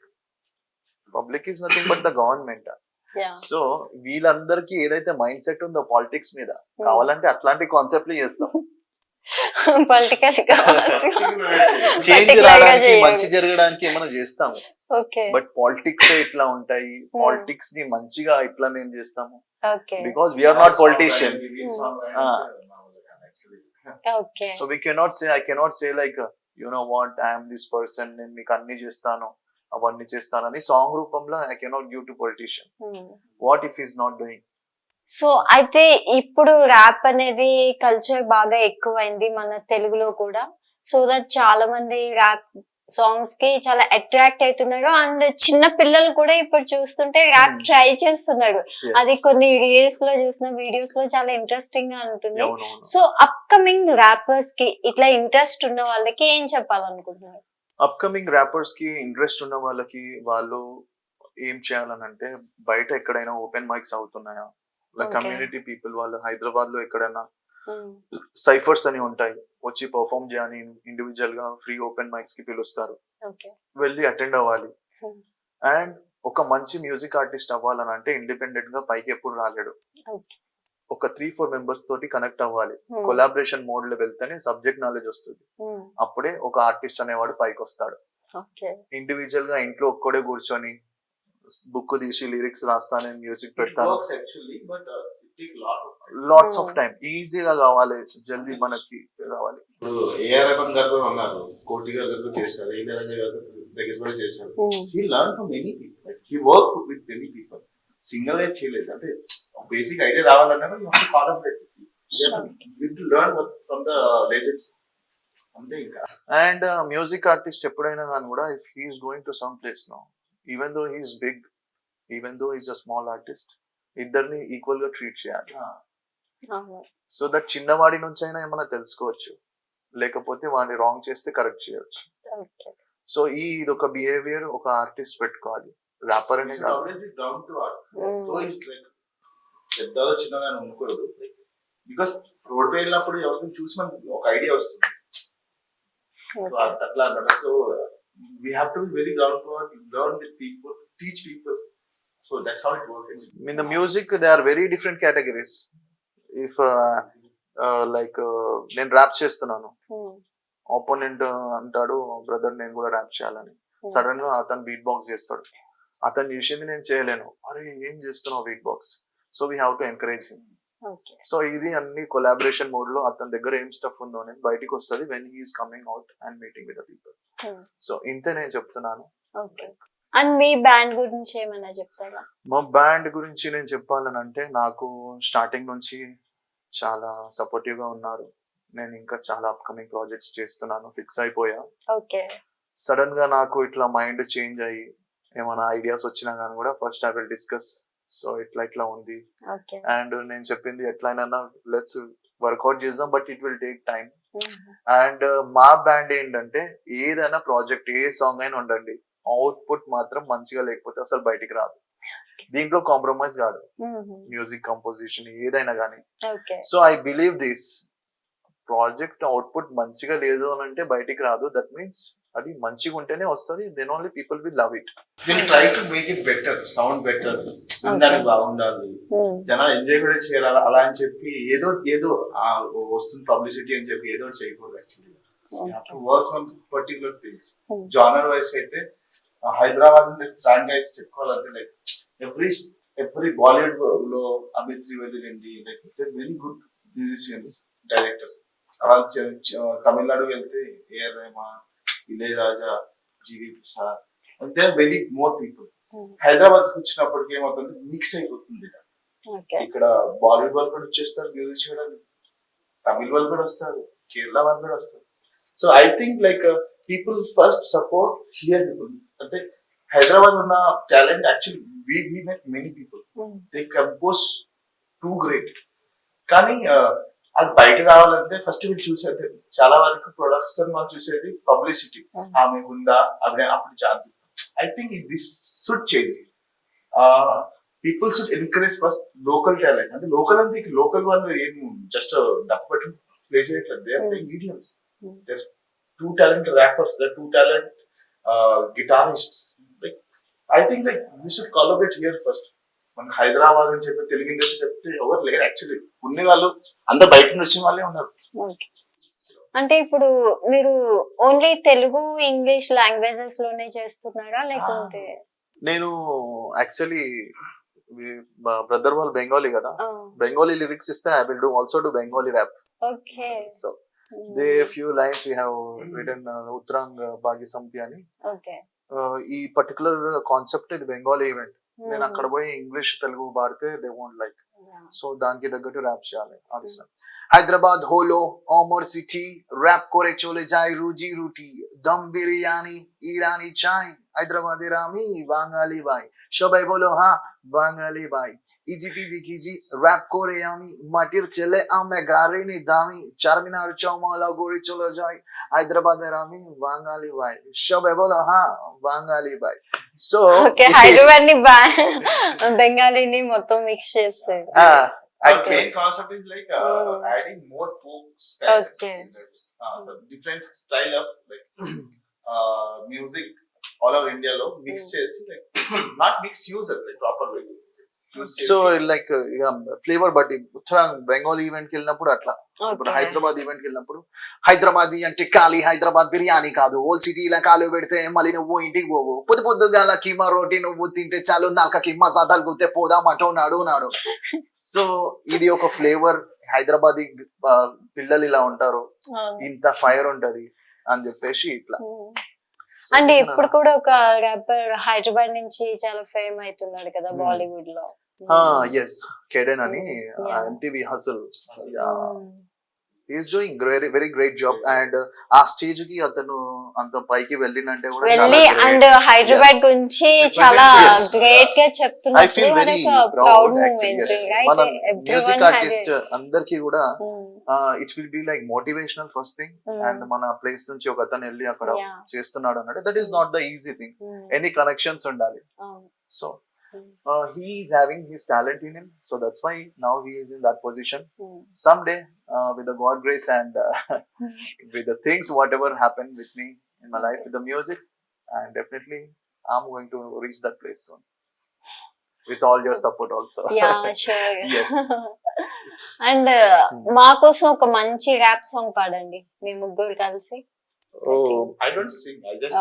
Public is nothing but the government. So వీళ్ళందరికీ ఏదైతే mind set ఉందో politics మీద, కావాలంటే అట్లాంటి concept చేస్తాం. Political change రావడానికి, మంచి జరగడానికి ఏమైనా చేస్తాము. ఓకే. బట్ పాలిటిక్స్ ఇట్లా ఉంటాయి, పాలిటిక్స్ ని మంచిగా ఇట్లా మేము చేస్తాము. Okay. Because we're not politicians. Okay. So we cannot say, I cannot say like you know what, I'm this person, నేను మీకు అన్ని చేస్తాను అవన్నీ చేస్తానని సాంగ్ రూపంలో I cannot give to politician. What if is not doing? So అయితే ఇప్పుడు rap అనేది కల్చర్ బాగా ఎక్కువైంది మన తెలుగులో కూడా. సో దట్ చాలా మంది ర్యాప్ సాంగ్స్ కి చాలా అట్రాక్ట్ అవుతున్నారు. అండ్ చిన్న పిల్లలు కూడా ఇప్పుడు చూస్తుంటే ర్యాప్ ట్రై చేస్తున్నారు. అది కొన్ని రీల్స్ లో చూసిన వీడియోస్ లో చాలా ఇంట్రెస్టింగ్ గా ఉంటుంది. సో అప్కమింగ్ ర్యాపర్స్ కి ఇట్లా ఇంట్రెస్ట్ ఉన్న వాళ్ళకి ఏం చెప్పాలనుకుంటున్నారు? అప్కమింగ్ ర్యాపర్స్ కి ఇంట్రెస్ట్ ఉన్న వాళ్ళకి వాళ్ళు ఏం చేయాలని అంటే, బయట ఎక్కడైనా ఓపెన్ మైక్స్ అవుతున్నాయా, కమ్యూనిటీ పీపుల్ వాళ్ళు హైదరాబాద్ లో ఎక్కడైనా సైఫర్స్ అని ఉంటాయి, వచ్చి పర్ఫార్మ్ చేయని ఇండివిజువల్ గా ఫ్రీ ఓపెన్ మైక్స్ కి పిలుస్తారు, వెళ్ళి అటెండ్ అవ్వాలి. అండ్ ఒక మంచి మ్యూజిక్ ఆర్టిస్ట్ అవ్వాలని అంటే ఇండిపెండెంట్ గా పైకి ఎప్పుడు రాలేడు, ఒక 3-4 మెంబర్స్ తోటి కనెక్ట్ అవ్వాలి, కొలాబరేషన్ మోడ్ లో వెళ్తేనే సబ్జెక్ట్ నాలెడ్జ్ వస్తుంది, అప్పుడే ఒక ఆర్టిస్ట్ అనేవాడు పైకి వస్తాడు. ఇండివిజువల్ గా ఇంట్లో ఒక్కడే కూర్చొని బుక్ తీసి లిరిక్స్ రాస్తాను, మ్యూజిక్ పెడతాను, లాట్స్ ఆఫ్ టైం, ఈజీగా కావాలి, జల్దీ మనకి రావాలి. ఇప్పుడు ఏఆర్ రెహమాన్ గారు కూడా ఉన్నారు, కోటి గారు దగ్గర చేశారు, ఇళయరాజా గారు దగ్గర కూడా చేశారు. He learn from many people, he work with many people, single గా చేయలేదు. అంటే బేసిక్ ఐడియా రావాలన్నా you have to collaborate, you to learn from the legends, అంతే. ఇంకా అండ్ మ్యూజిక్ ఆర్టిస్ట్ ఎప్పుడైనా కానీ కూడా if he's going to some place no, even though he's big, even though he's a small artist, ఇద్దరిని equal గా treat చేయాలి. So that చిన్నవాడి నుంచి అయినా ఏమైనా తెలుసుకోవచ్చు, లేకపోతే వాడిని రాంగ్ చేస్తే కరెక్ట్ చేయొచ్చు. సో ఇది ఒక బిహేవియర్ ఒక ఆర్టిస్ట్ పెట్టుకోవాలి, ర్యాపర్ అనే కాదు. పెద్దగా చిన్నగా అనుకోదు, బికాస్ రోడ్ వెళ్ళినప్పుడు ఎవరిని చూసి మనకి ఒక ఐడియా వస్తుంది, అట్లా అన్నమాట. So we have to be very ground to earth, learn with people, teach people. So that's how it works. In the music, there are very different categories. If నేను rap చేస్తున్నాను, ఆపోనెంట్ అంటాడు brother నేను కూడా rap చేయాలని, sudden గా అతను beat box చేస్తాడు, అతను చేసింది నేను చేయలేను, అరే ఏం చేస్తున్నావు beat box. So we have to encourage him, okay. So ఇది అన్ని కొలాబరేషన్ మోడ్ లో అతని దగ్గర ఏం స్టఫ్ ఉందో అనేది బయటికి వస్తుంది when he's coming out and meeting with the people. So ఇంతే నేను చెప్తున్నాను. ఓకే. అండ్ మీ బ్యాండ్ గురించి ఏమైనా చెప్తారా? మా బ్యాండ్ గురించి నేను చెప్పాలని అంటే నాకు స్టార్టింగ్ నుంచి చాలా సపోర్టివ్ గా ఉన్నారు. నేను ఇంకా చాలా అప్కమింగ్ ప్రాజెక్ట్స్ చేస్తున్నాను, ఫిక్స్ అయిపోయా. ఓకే. సడన్ గా నాకు ఇట్లా మైండ్ చేంజ్ అయ్యి ఏమైనా ఐడియాస్ వచ్చినా కానీ కూడా first I will discuss. So ఇట్లా ఉంది ఓకే. అండ్ నేను చెప్పింది ఎట్లయినా లెట్స్ వర్కౌట్ చేద్దాం, but it will take time. And మా బ్యాండ్ ఏంటంటే ఏదైనా ప్రాజెక్ట్ ఏ సాంగ్ అయినా ఉండండి, అవుట్పుట్ మాత్రం మంచిగా లేకపోతే అసలు బయటికి రాదు. దీంట్లో కాంప్రమైజ్ కాదు, మ్యూజిక్ కంపోజిషన్ ఏదైనా కానీ. Okay. So I believe this, project output మంచిగా లేదు అని అంటే బయటికి రాదు. దట్ మీన్స్ అది మంచిగా ఉంటేనే వస్తుంది. Then only people will love it. Will try to make it better, sound better, వినడానికి బాగుండాలి, జనాలు ఎంజాయ్ కూడా చేయాలి. అలా అని చెప్పి ఏదో వస్తుంది పబ్లిసిటీ అని చెప్పి ఏదో చేయకూడదు. Actually work on particular things. Genre wise అయితే హైదరాబాద్ స్ట్రాంగ్ గా అయితే చెప్పుకోవాలంటే లైక్ ఎవ్రీ బాలీవుడ్ లో Amit Trivedi Reddy, like very good musicians, directors. అలా తమిళనాడు వెళ్తే A R Rahman, Ilaiyaraaja, G V Prasad, they are very more people. Hyderabad కి వచ్చినప్పటికి ఏమవుతుంది, మిక్స్ అయిపోతుంది. ఇక్కడ బాలీవుడ్ వాళ్ళు కూడా వచ్చేస్తారు మ్యూజిక్ చేయడానికి, తమిళ వాళ్ళు కూడా వస్తారు, కేరళ వాళ్ళు కూడా వస్తారు. So I think like people first support here people. అంటే హైదరాబాద్ ఉన్న talent actually we met many people. They compose too great. కానీ అది బయట రావాలంటే ఫస్ట్ వీళ్ళు చూసేది చాలా వరకు ప్రొడక్షన్ వాళ్ళు చూసేది పబ్లిసిటీ. ఆమె ఉందా అదే అప్పుడు ఛాన్స్ ఇస్తాం. I think this should change. People should encourage first local talent. అంటే లోకల్ అంటే లోకల్ వాళ్ళు ఏం జస్ట్ డబ్బు పెట్టి ప్లే చేయట్లేదు. They are playing mediums. They are too talent rappers, they are too talent guitarist. I think like we should collaborate here first. మన హైదరాబాద్ అని చెప్పి తెలుగు ఇండస్ట్రీ చెప్తే ఎవరు లేరు. యాక్చువల్లీ ఉన్న వాళ్ళు అంతా బయట నుంచి వచ్చిన వాళ్ళే ఉన్నారు. అంటే ఇప్పుడు మీరు ఓన్లీ తెలుగు, ఇంగ్లీష్ లాంగ్వేజెస్ లోనే చేస్తున్నారా లేకుంటే? నేను యాక్చువల్లీ బ్రదర్ వాళ్ళు బెంగాలీ కదా, బెంగాలీ లిరిక్స్ ఇస్తే I will also do Bengali rap. Okay. So they few lines we have written Uttarang Bhagya Samiti అని. ఓకే. ఈ పర్టికులర్ కాన్సెప్ట్ ఇది బెంగాలీ ఈవెంట్. నేను అక్కడ పోయి ఇంగ్లీష్ తెలుగు పాడితే దే వోంట్ లైక్. సో దానికి తగ్గట్టు ర్యాప్ చేయాలి. అది হায়দ্রাবাদ হলো অমর সিটি, র্যাপ করে চলে যায় রুজি রুটি, দম বিরিয়ানি ইরানি চাই, হায়দ্রাবাদের আমি বাঙালি ভাই, সবাই বলো হ্যাঁ বাঙালি ভাই, ইজি পিজি কিজি র্যাপ করে আমি মাটির ছেলে, আমি গাড়িনি দামি, চারমিনার চৌমালা গড়ে চলে যাই, হায়দ্রাবাদের আমি বাঙালি ভাই, সবাই বলো হ্যাঁ বাঙালি ভাই. So okay. హైదరాబాద్ ని బెంగాలీని మొత్తం మిక్స్ చేస్తారు. Our main concept is like adding more folk styles. Okay. So different style of like music all over India lo mix chesi like not mix fuse it like proper way. So like flavour బట్టి ఉత్తరాంగ్ Bengali event కి వెళ్ళినప్పుడు అట్లా. ఇప్పుడు Hyderabad event కి వెళ్ళినప్పుడు హైదరాబాదీ అంటే ఖాళీ హైదరాబాద్ బిర్యానీ కాదు, ఓల్డ్ సిటీలో కాలు పెడితే మళ్ళీ నువ్వు ఇంటికి పోవు, పొద్దు పొద్దుగాల కీమా రోటీ నువ్వు తింటే చాలు నాలుకకి మజా తగ్గితే పోదామంటావు నాడు. సో ఇది ఒక ఫ్లేవర్. హైదరాబాదీ పిల్లలు ఇలా ఉంటారు, ఇంత ఫైర్ ఉంటది అని చెప్పేసి ఇట్లా. అంటే ఇప్పుడు కూడా ఒక ర్యాపర్ హైదరాబాద్ నుంచి చాలా ఫేమ్ అవుతున్నాడు కదా బాలీవుడ్ లో. ఎస్, కేడెన్ అని MTV hassle. Is doing very great job. And ఆ స్టేజ్ కి అతను అంత పైకి వెళ్ళినంటే కూడా వెళ్ళి అండ్ హైదరాబాద్ గురించి చాలా గ్రేట్ గా చెప్తున్నారు. I feel very proud actually. మన మ్యూజిక్ ఆర్టిస్ట్ అందరికి కూడా it will be like motivational first thing. And మన ప్లేస్ నుంచి ఒక అతను వెళ్ళి అక్కడ చేస్తున్నాడు అంటే that is not the easy thing. Any connections ఉండాలి. So he is having his talent in him, so that's why now he is in that position. Someday with the God grace and with the things whatever happened with me in my life with the music, and definitely I'm going to reach that place soon with all your support also. Yeah, sure. Yes. And మా కోసం ఒక మంచి rap song పాడండి మీ ముగ్గురు కలిసి. Oh, I don't sing, I just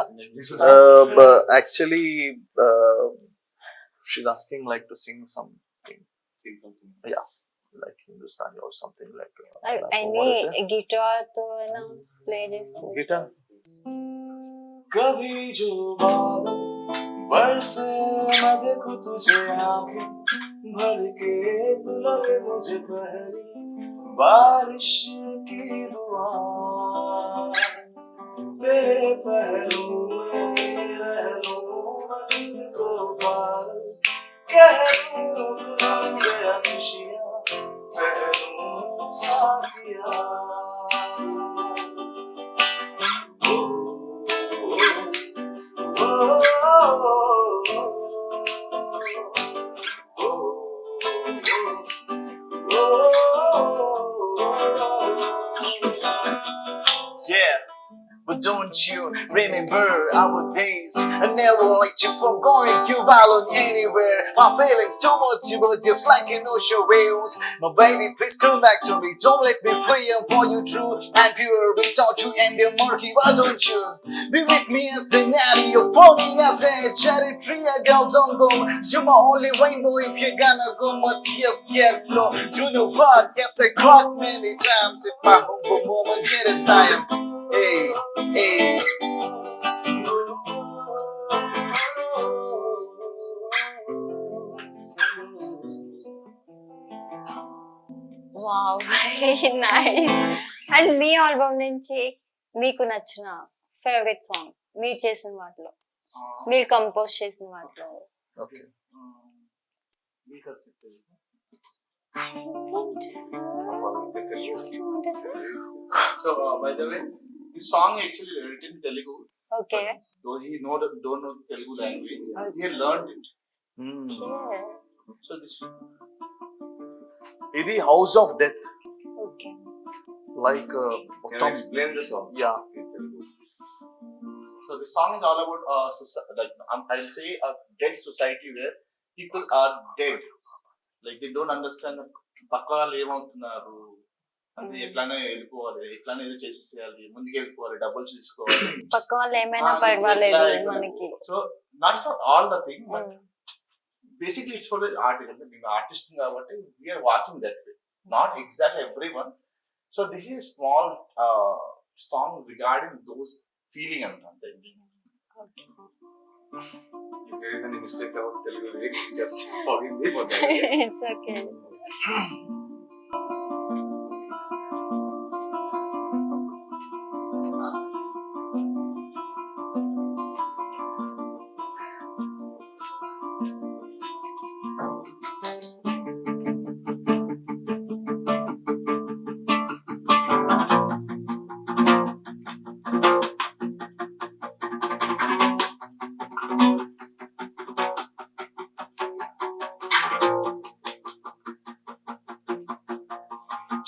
but actually she's asking like to sing something. sing something. Yeah, like Hindustani or something like. any guitar తో అయినా play చేస్తూ Guitar. कभी जो बादल बरसे मैं देखूं तुझे आके भर के तू लगे मुझे पहली बारिश की दुआ तेरे पहलू में रह लूं मैं तुझको पागल कह लूं गया खुशियाँ सह लूं साथिया Yeah. But don't you remember our days? I never let you for going you alone anywhere. My feelings too much, but just like an ocean waves. No baby, please come back to me. Don't let me free. I'm for you true and pure. Without you and your murky, why don't you be with me as an area for me as a cherry tree? Girl, don't go. You're my only rainbow. If you're gonna go, my tears get flow. You know what? Yes, I cried many times. If my humble moment get as I am. Hey, hey. Wow very nice. And me album నుంచి మీకు నచ్చిన favourite song మీరు చేసిన వాటిలో, మీరు compose చేసిన వాటిలో? Okay. So by the way, this song actually written in Telugu. Okay. Though he don't know Telugu language, he learned it. Hmm. So this Idi House of Death. Okay. Like Can you explain the song? Yeah. in Telugu? so the song is all about like I'll say a dead society where people are dead. Like they don't understand పక్క వాళ్ళు ఏమవుతున్నారు అంటే ఎట్లానే వెళ్ళిపోవాలి, ఎట్లానే ఏదో చేసేసేయాలి, ముందుకు వెళ్ళిపోవాలి, డబ్బులు చూసుకోవాలి. పక్క వాళ్ళు ఏమైనా పర్వాలేదు మనకి. So not for all the thing but basically it's for the artist. I mean, artist కాబట్టి we are watching that way, not exactly everyone. So this is a small song regarding those feeling and something. If there is any mistakes about Telugu lyrics, just forgive me for that. It's okay.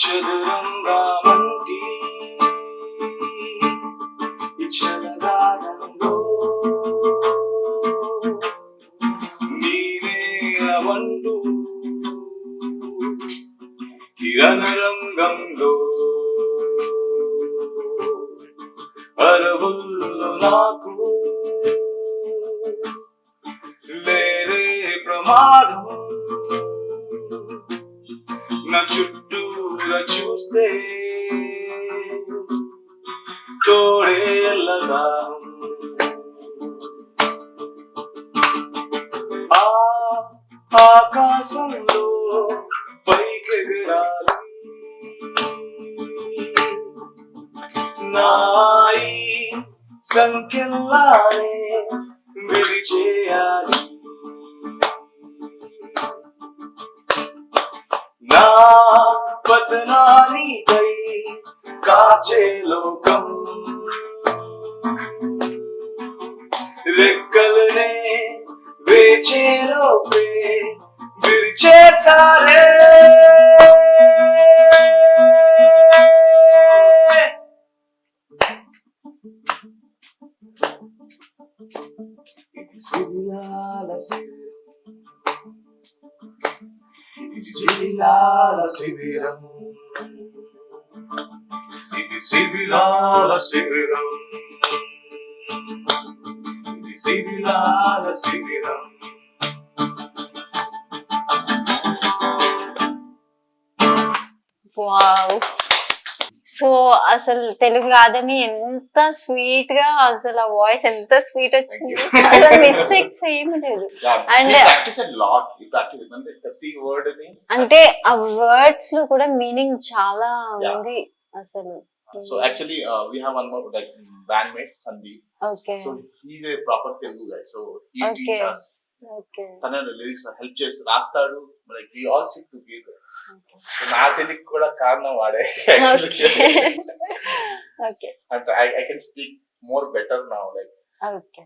చదురంగా వంటి ఈ చలగాడంలో నీవేవండు కిరణరంగంలో అరవుల్లో నాకు లేరే ప్రమాదం నా చుట్టూరా చూస్తే తోడేళ్ళగా ఆ ఆకాశంలో పైకెగరాలి నాయి సంఖ్యలానే విడిచేయాలి నా పతనానిపై కాచే లోకం రెక్కలనే వేచేలోపే విరిచేసారే ఇది శిథిలాల శిబిరం ఇది శిథిలాల శిబిరం ఇది శిథిలాల శిబిరం వావ్. సో అసలు తెలుగు రాదని ఎంత స్వీట్ గా అసలు ఆ వాయిస్ ఎంత స్వీట్ వచ్చింది, అసలు మిస్టేక్స్ ఏమి లేదు. And- ప్రాక్టీస్ లాట్ ఈ ప్రాక్టీస్ అంటే ప్రతి వర్డ్ ని. అంటే ఆ వర్డ్స్ లో కూడా మీనింగ్ చాలా Yeah. ఉంది అసలు. So actually we have one more like bandmate Sandeep. Okay so he's a proper Telugu guy. So he Okay. Teach us. Okay తన లిరిక్స్ హెల్ప్ చేస్తూ రాస్తాడు. Like we all sit together. So నా తెలుగు కూడా కారణం వాడే యాక్చువల్లీ. ఓకే అంటే I can speak more better now like. Okay.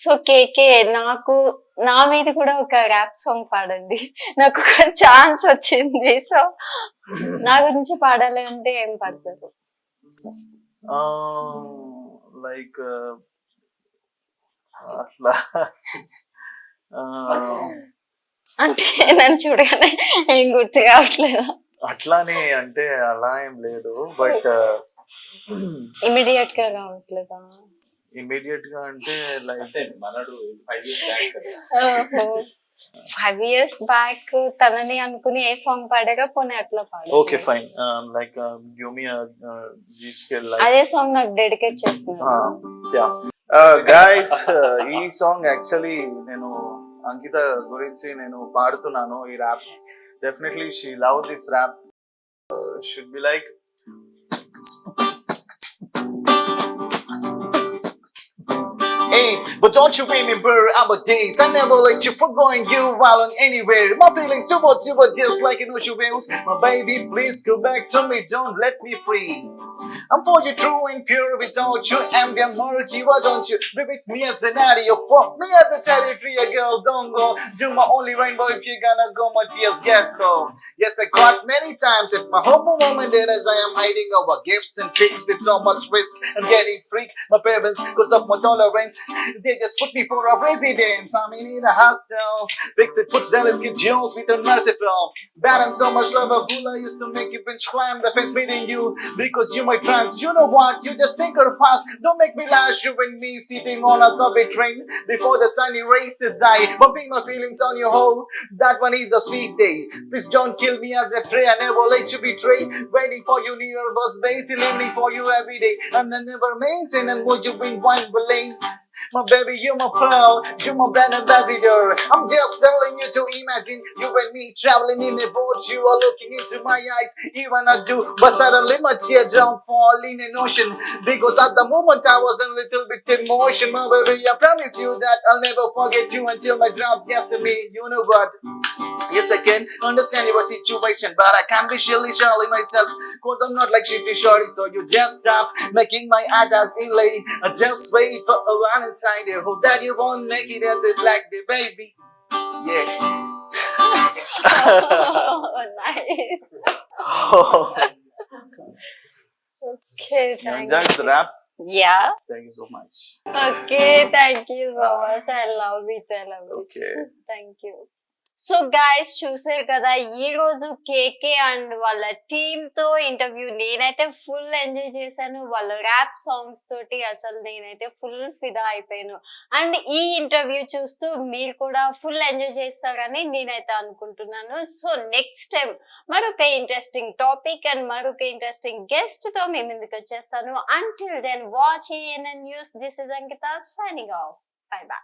So KK, నాకు నా మీద కూడా ఒక ర్యాప్ సాంగ్ పాడండి. నాకు ఒక ఛాన్స్ వచ్చింది, సో నా గురించి పాడాలి అంటే ఏం పాడతారు? లైక్ అట్లా అంటే నన్ను చూడగానే ఏం గుర్తు కావట్లేదు. అట్లానే అంటే అలా ఏం లేదు, బట్ ఇమీడియట్ గా కావట్లేదా? ఇమీడియట్ గా అంటే లైక్ అంటే మనడు 5 years back కదా. 5 years బ్యాక్ తనని అనుకుని ఏ సాంగ్ పాడాగా, పోనీ అట్లా పాడు. Okay fine, like give me G scale like అదే సాంగ్ నాకు డెడికేట్ చేస్తున్నాను. గైస్, ఈ సాంగ్ యాక్చువల్లీ నేను అంకిత గురించి నేను పాడుతున్నాను ఈ rap. Definitely she love this rap. Should be like Hey, but don't you remember our days? I never let you for going you while on anywhere. My feelings towards you were just like an ocean waves. My baby, please come back to me, don't let me free. I'm for you true and pure without you ambient murky. Why don't you be with me as an area? For me as a territory, a girl, don't go. You're my only rainbow. If you're gonna go, my tears get cold. Yes, I caught many times at my home moment that as I am hiding our gifts and pics with so much risk. I'm getting freak. My parents, cause of my tolerance, they just put me for a residence. I'm in a hostel. Fix it, puts Dallas get jewels with unmerciful. Bad, I'm so much love. A bull I used to make you binge climb the fence meeting you because you my trance. You know what? You just think of the past. Don't make me lash you and me sitting on a subway train before the sun erases I bumping my feelings on your hole. That one is a sweet day. Please don't kill me as I pray. I never let you betray. Waiting for you near bus bay till evening for you every day. And then never maintain and would you bring wine lanes? My baby, you're my pearl, you're my brand ambassador. I'm just telling you to imagine you and me traveling in a boat. You are looking into my eyes, even I do. But suddenly my teardrop fall in an ocean. Because at the moment I was a little bit emotion. My baby, I promise you that I'll never forget you until my drop gets to me. You know what? Yes, I can understand your situation, but I can't be surely myself. Cause I'm not like shitty shorty, so you just stop making my eyes inlay. I just wait for a Valentine Day. Hope that you won't make it as a black day, baby. Yeah. Nice. Okay, Enjoyed the rap. Yeah. Thank you so much. Okay, thank you so much. I love it. Okay. Thank you. So guys, చూసారు కదా ఈ రోజు KK and వాళ్ళ team తో interview. నేనైతే full enjoy చేశాను. వాళ్ళ rap songs తోటి అసలు నేనైతే ఫుల్ ఫిదా అయిపోయాను. అండ్ ఈ ఇంటర్వ్యూ చూస్తూ మీరు కూడా ఫుల్ ఎంజాయ్ చేస్తారని నేనైతే అనుకుంటున్నాను. సో నెక్స్ట్ టైం మరొక ఇంట్రెస్టింగ్ టాపిక్ అండ్ మరొక ఇంట్రెస్టింగ్ గెస్ట్ తో మీ ముందుకు వచ్చేస్తాను. Until then watch ANN news. This is Ankita signing off. Bye by.